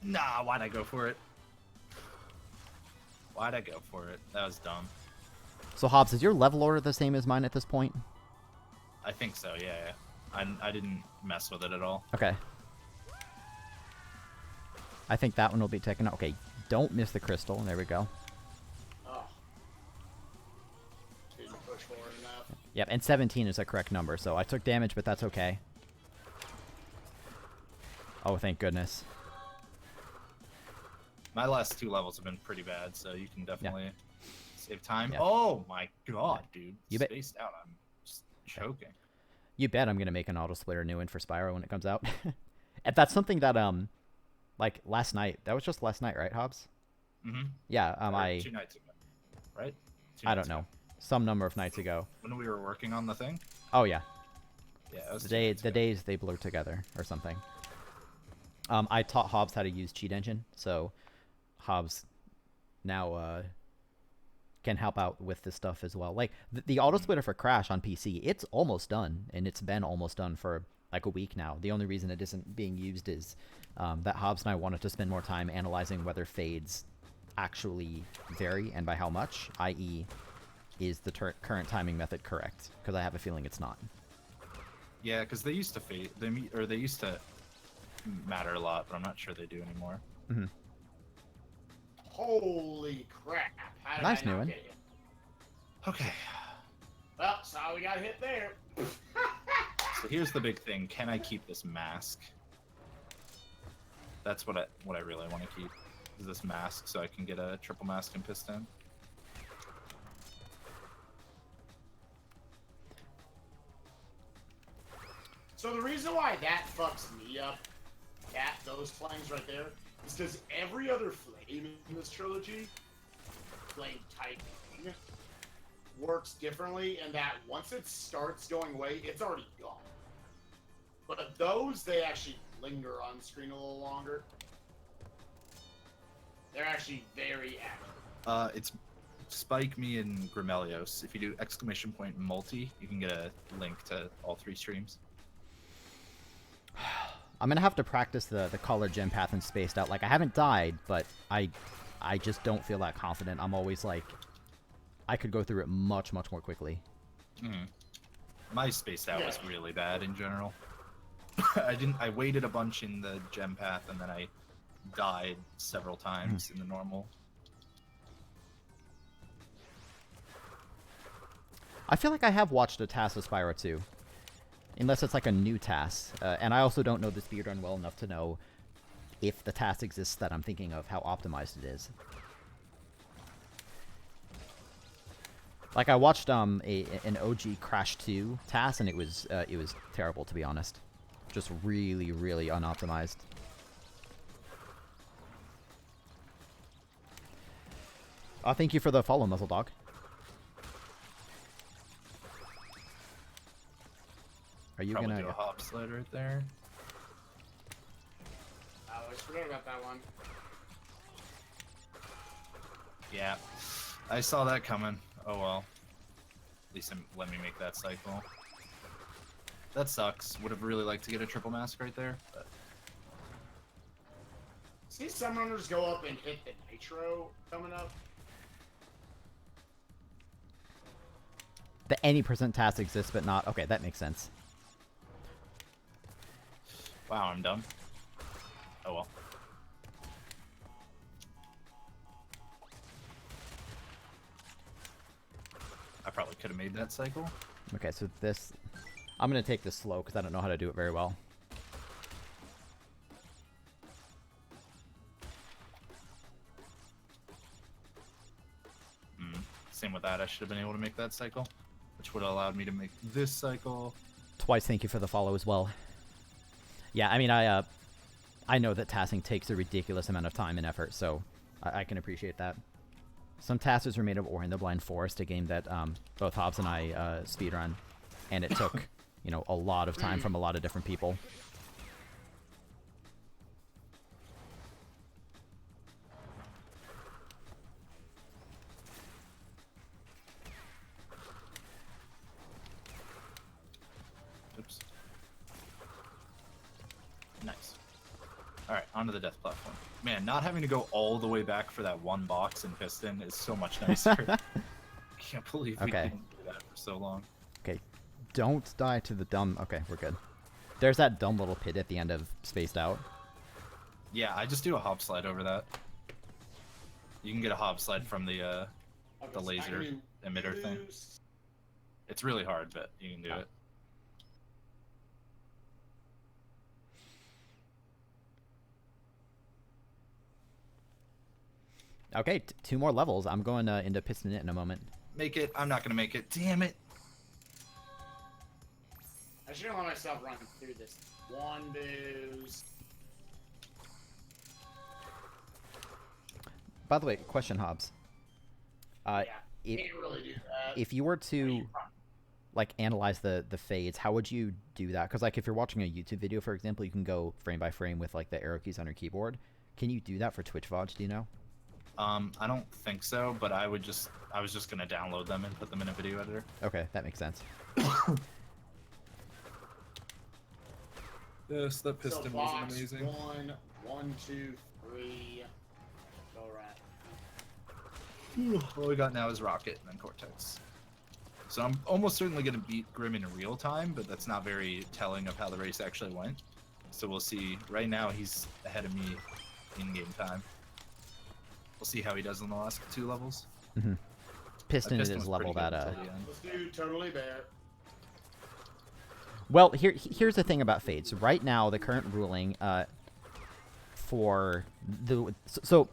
Nah, why'd I go for it? Why'd I go for it? That was dumb.
So, Hobbs, is your level order the same as mine at this point?
I think so, yeah. I didn't mess with it at all.
Okay. I think that one will be taken out. Okay, don't miss the crystal. There we go.
Oh. Didn't push forward enough.
Yep, and 17 is the correct number, so I took damage, but that's okay. Oh, thank goodness.
My last 2 levels have been pretty bad, so you can definitely save time.
Yeah.
Oh my god, dude.
You bet.
Spaced out. I'm just choking.
You bet I'm going to make an auto-splitter new one for Spyro when it comes out. And that's something that, like, last night. That was just last night, right, Hobbs?
Mm-hmm.
Yeah,
Or 2 nights ago, right? 2
I
nights
don't know.
ago.
Some number of nights ago.
When we were working on the thing?
Oh, yeah.
Yeah, it was
The
2 nights
the
ago.
days they blur together or something. I taught Hobbs how to use Cheat Engine, so Hobbs now can help out with this stuff as well. Like the auto splitter for Crash on PC, it's almost done, and it's been almost done for like a week now. The only reason it isn't being used is that Hobbs and I wanted to spend more time analyzing whether fades actually vary and by how much, i.e., is the current timing method correct? Because I have a feeling it's not.
Yeah, because they used to fade. They used to matter a lot, but I'm not sure they do anymore.
Mm-hmm.
Holy crap. How did
Nice,
I not
Nguyen.
get you?
Okay.
Well, so we got hit there.
So here's the big thing: can I keep this mask? That's what I really want to keep. Is this mask, so I can get a triple mask and piston.
So the reason why that fucks me up, those flames right there, is because every other flame in this trilogy, flame type thing, works differently, and that once it starts going away, it's already gone. But those, they actually linger on screen a little longer. They're actually very active.
It's Spike, me, and Grimelios. If you do exclamation point multi, you can get a link to all 3 streams.
I'm gonna have to practice the color gem path and spaced out. Like, I haven't died, but I just don't feel that confident. I'm always like, I could go through it much more quickly.
My spaced out was really bad in general. I waited a bunch in the gem path, and then I died several times in the normal.
I feel like I have watched a task of Spyro 2. Unless it's like a new task. And I also don't know the speedrun well enough to know if the task exists that I'm thinking of, how optimized it is. Like, I watched an OG Crash 2 task, and it was terrible, to be honest. Just really unoptimized. Thank you for the follow, Muzzle Dog. Are you
Probably
gonna
do a hop slide right there?
I always forget about that one.
Yeah, I saw that coming. Oh well. At least let me make that cycle. That sucks. Would have really liked to get a triple mask right there. But...
See some runners go up and hit the nitro coming up.
The any percent task exists, but not... Okay, that makes sense.
Wow, I'm done. Oh well. I probably could have made that cycle.
Okay, so this... I'm gonna take this slow, because I don't know how to do it very well.
Same with that, I should have been able to make that cycle, which would have allowed me to make this cycle.
Twice, thank you for the follow as well. Yeah, I mean, I know that tasking takes a ridiculous amount of time and effort, so I can appreciate that. Some tasks were made of Ori and the Blind Forest, a game that both Hobbs and I speedrun, and it took, you know, a lot of time from a lot of different people.
Oops. Nice. Alright, onto the death platform. Man, not having to go all the way back for that one box in Piston is so much nicer. Can't believe we didn't do that for so long.
Okay, don't die to the dumb... Okay, we're good. There's that dumb little pit at the end of Spaced Out.
Yeah, I just do a hop slide over that. You can get a hop slide from the laser emitter thing. It's really hard, but you can do it.
Okay, 2 more levels. I'm going into Piston It in a moment.
Make it. I'm not going to make it. Damn it.
I shouldn't let myself run through this. One boost.
By the way, question, Hobbs.
Yeah, can't really do that.
If you were to, like, analyze the fades, how would you do that? Because, like, if you're watching a YouTube video, for example, you can go frame by frame with, like, the arrow keys on your keyboard. Can you do that for Twitch VODs, do you know?
I don't think so, but I was just gonna download them and put them in a video editor.
Okay, that makes sense.
Yes, that piston
so
was amazing.
1, 1, 2, 3. Go right.
All we got now is Rocket and then Cortex. So I'm almost certainly gonna beat Grim in real time, but that's not very telling of how the race actually went. So we'll see. Right now he's ahead of me in game time. We'll see how he does in the last 2 levels.
Mm-hmm. Piston
Piston
is
was
leveled
pretty
at
good until the end.
Let's do totally bear.
Well, here's the thing about fades. Right now, the current ruling for the so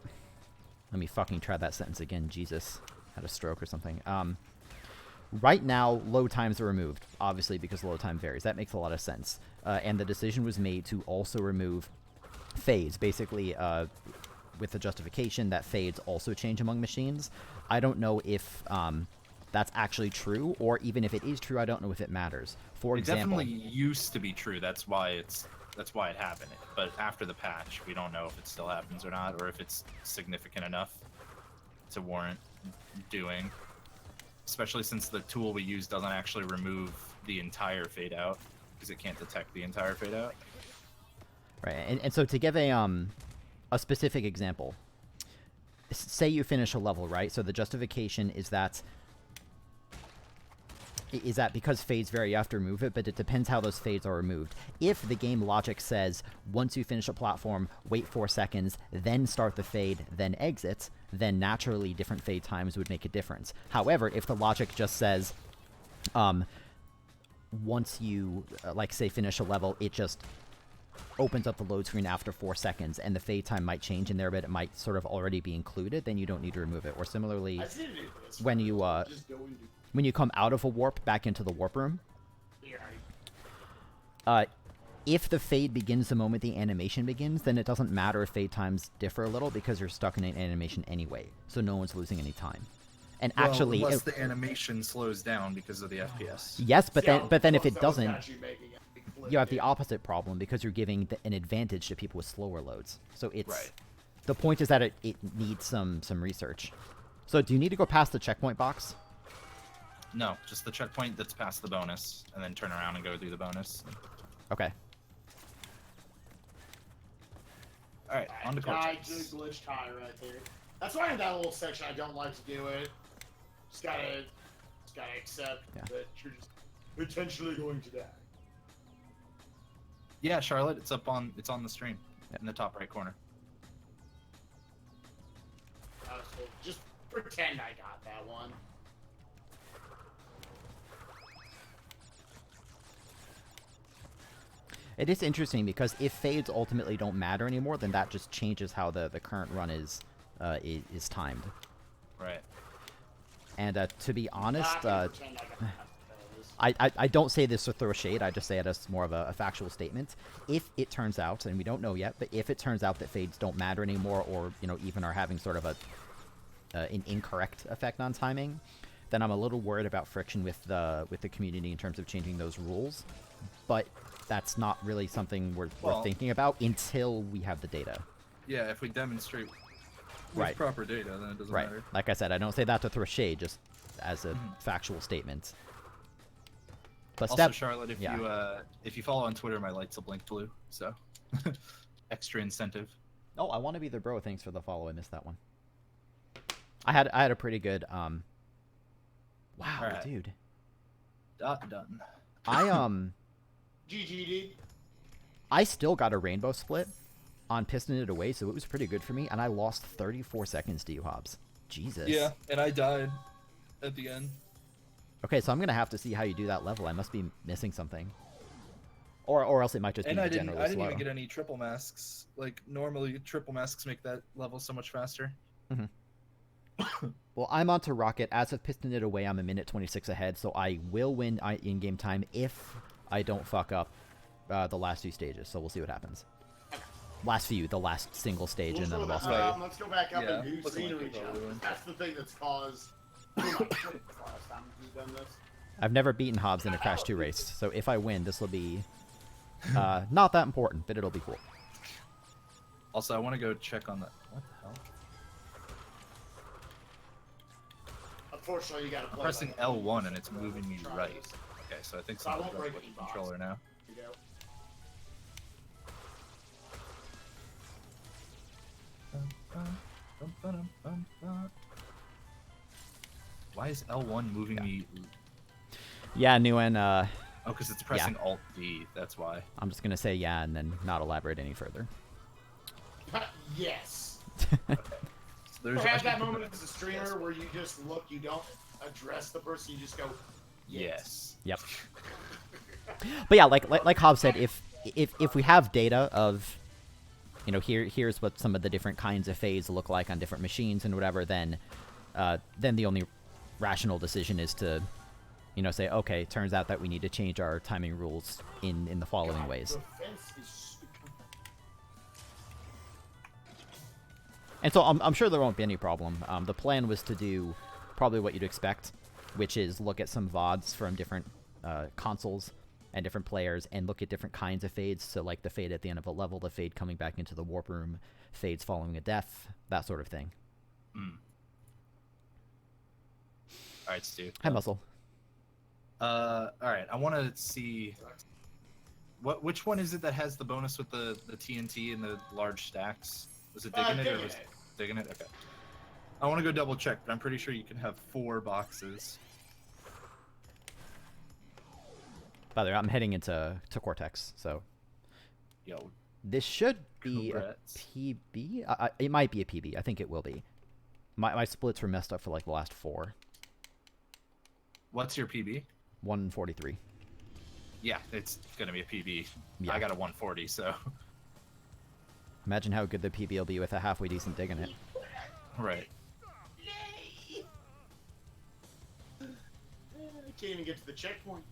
let me fucking try that sentence again. Jesus, had a stroke or something. Right now, load times are removed, obviously because load time varies. That makes a lot of sense. And the decision was made to also remove fades, basically with the justification that fades also change among machines. I don't know if that's actually true, or even if it is true, I don't know if it matters. For example,
it definitely used to be true. That's why it happened. But after the patch, we don't know if it still happens or not, or if it's significant enough to warrant doing. Especially since the tool we use doesn't actually remove the entire fade out, because it can't detect the entire fade out.
Right, and so to give a specific example, say you finish a level, right? So the justification is that because fades vary, you have to remove it, but it depends how those fades are removed. If the game logic says, once you finish a platform, wait 4 seconds, then start the fade, then exit, then naturally different fade times would make a difference. However, if the logic just says, once you, like, say, finish a level, it just opens up the load screen after 4 seconds, and the fade time might change in there, but it might sort of already be included, then you don't need to remove it. Or similarly, when you come out of a warp back into the warp room, if the fade begins the moment the animation begins, then it doesn't matter if fade times differ a little because you're stuck in an animation anyway, so no one's losing any time. And
well,
actually,
unless the animation slows down because of the FPS.
Yes, but then if it doesn't, you have the opposite problem because you're giving an advantage to people with slower loads. So it's
right.
The point is that it needs some research. So do you need to go past the checkpoint box?
No, just the checkpoint that's past the bonus, and then turn around and go do the bonus.
Okay.
Alright, on to Cortex.
Glitch tie right there. That's why in that little section I don't like to do it. Just gotta accept that you're just potentially going to die.
Yeah, Charlotte, it's on the stream in the top right corner.
So just pretend I got that one.
It is interesting because if fades ultimately don't matter anymore, then that just changes how the current run is timed.
Right.
And to be honest, I don't say this to throw shade. I just say it as more of a factual statement. If it turns out, and we don't know yet, but if it turns out that fades don't matter anymore, or even are having sort of an incorrect effect on timing, then I'm a little worried about friction with the community in terms of changing those rules. But that's not really something we're thinking about until we have the data.
Yeah, if we demonstrate with proper data, then it doesn't matter.
Like I said, I don't say that to throw shade, just as a factual statement. But
also, Charlotte, if you follow on Twitter, my lights will blink blue, so extra incentive.
Oh, I want to be the bro. Thanks for the follow. I missed that one. I had a pretty good wow,
right.
Dude.
Done.
GG.
I still got a rainbow split on Piston It Away, so it was pretty good for me, and I lost 34 seconds to you, Hobbs. Jesus.
Yeah, and I died at the end.
Okay, so I'm gonna have to see how you do that level. I must be missing something, or else it might just be generally slow.
I didn't even get any triple masks. Like normally, triple masks make that level so much faster.
Mm-hmm. Well, I'm on to Rocket. As of Piston It Away, I'm a minute 26 ahead, so I will win in-game time if I don't fuck up the last few stages. So we'll see what happens. The last single stage, and then the boss fight.
Let's go back up and do scenery jump. That's the thing that's caused last time we've done this.
I've never beaten Hobbs in a Crash 2 race, so if I win, this will be not that important, but it'll be cool.
Also, I want to go check on the... What the hell?
Unfortunately, you gotta play.
I'm pressing L1 and it's moving me right. Okay, so I think
So I won't
something's
break
up with
any
the controller now.
You go.
Why is L1 moving me?
Yeah, Nguyen,
Oh, because it's pressing Alt-D, that's why.
I'm just gonna say yeah and then not elaborate any further.
Yes.
Okay. So
Have that moment as a streamer where you just look, you don't address the person, you just go,
Yes.
Yep. But yeah, like Hobbs said, if we have data of, you know, here's what some of the different kinds of fades look like on different machines and whatever, then the only rational decision is to, you know, say, okay, turns out that we need to change our timing rules in the following ways.
The fence is...
And so I'm sure there won't be any problem. The plan was to do probably what you'd expect, which is look at some VODs from different consoles and different players and look at different kinds of fades. So like the fade at the end of a level, the fade coming back into the warp room, fades following a death, that sort of thing.
All right, Stu.
Hi, Muscle.
All right, I want to see which one is it that has the bonus with the TNT and the large stacks? Was it digging it or was it digging it? Okay. I want to go double check, but I'm pretty sure you can have 4 boxes.
By the way, I'm heading into Cortex, so
Yo,
this should be
congrats.
a PB. It might be a PB. I think it will be. My splits were messed up for like the last 4.
What's your PB?
143.
Yeah, it's gonna be a PB.
Yeah.
I got a 140, so
Imagine how good the PB will be with a halfway decent dig in it.
right.
I can't even get to the checkpoint.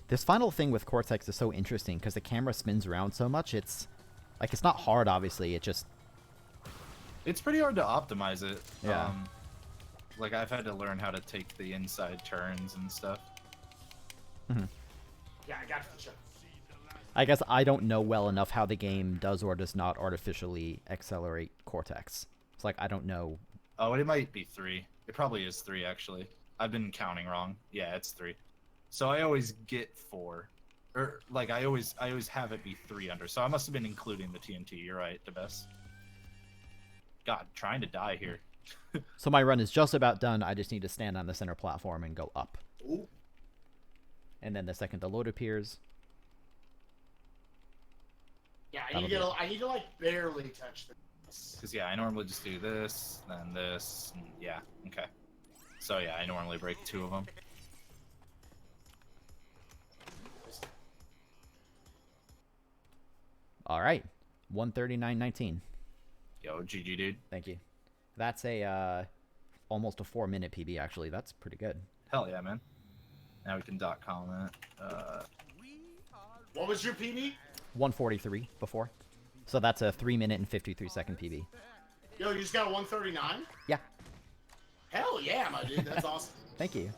This final thing with Cortex is so interesting because the camera spins around so much. It's not hard, obviously.
It's pretty hard to optimize it.
Yeah.
Like I've had to learn how to take the inside turns and stuff.
Yeah, I got to the checkpoint.
I guess I don't know well enough how the game does or does not artificially accelerate Cortex. It's like I don't know.
Oh, it might be 3. It probably is 3 actually. I've been counting wrong. Yeah, it's 3. So I always get 4, or like I always have it be 3 under. So I must have been including the TNT. You're right, the best. God, trying to die here.
So my run is just about done. I just need to stand on the center platform and go up.
Ooh.
And then the second the load appears.
Yeah, I need to like barely touch this.
Because yeah, I normally just do this, then this, and yeah, okay. So yeah, I normally break 2 of them.
All right, 139.19.
Yo, GG, dude.
Thank you. That's a almost a 4-minute PB actually. That's pretty good.
Hell yeah, man. Now we can dot comment.
What was your PB?
143 before. So that's a 3-minute and 53-second PB.
Yo, you just got a 139?
Yeah.
Hell yeah, my dude. That's awesome.
Thank you.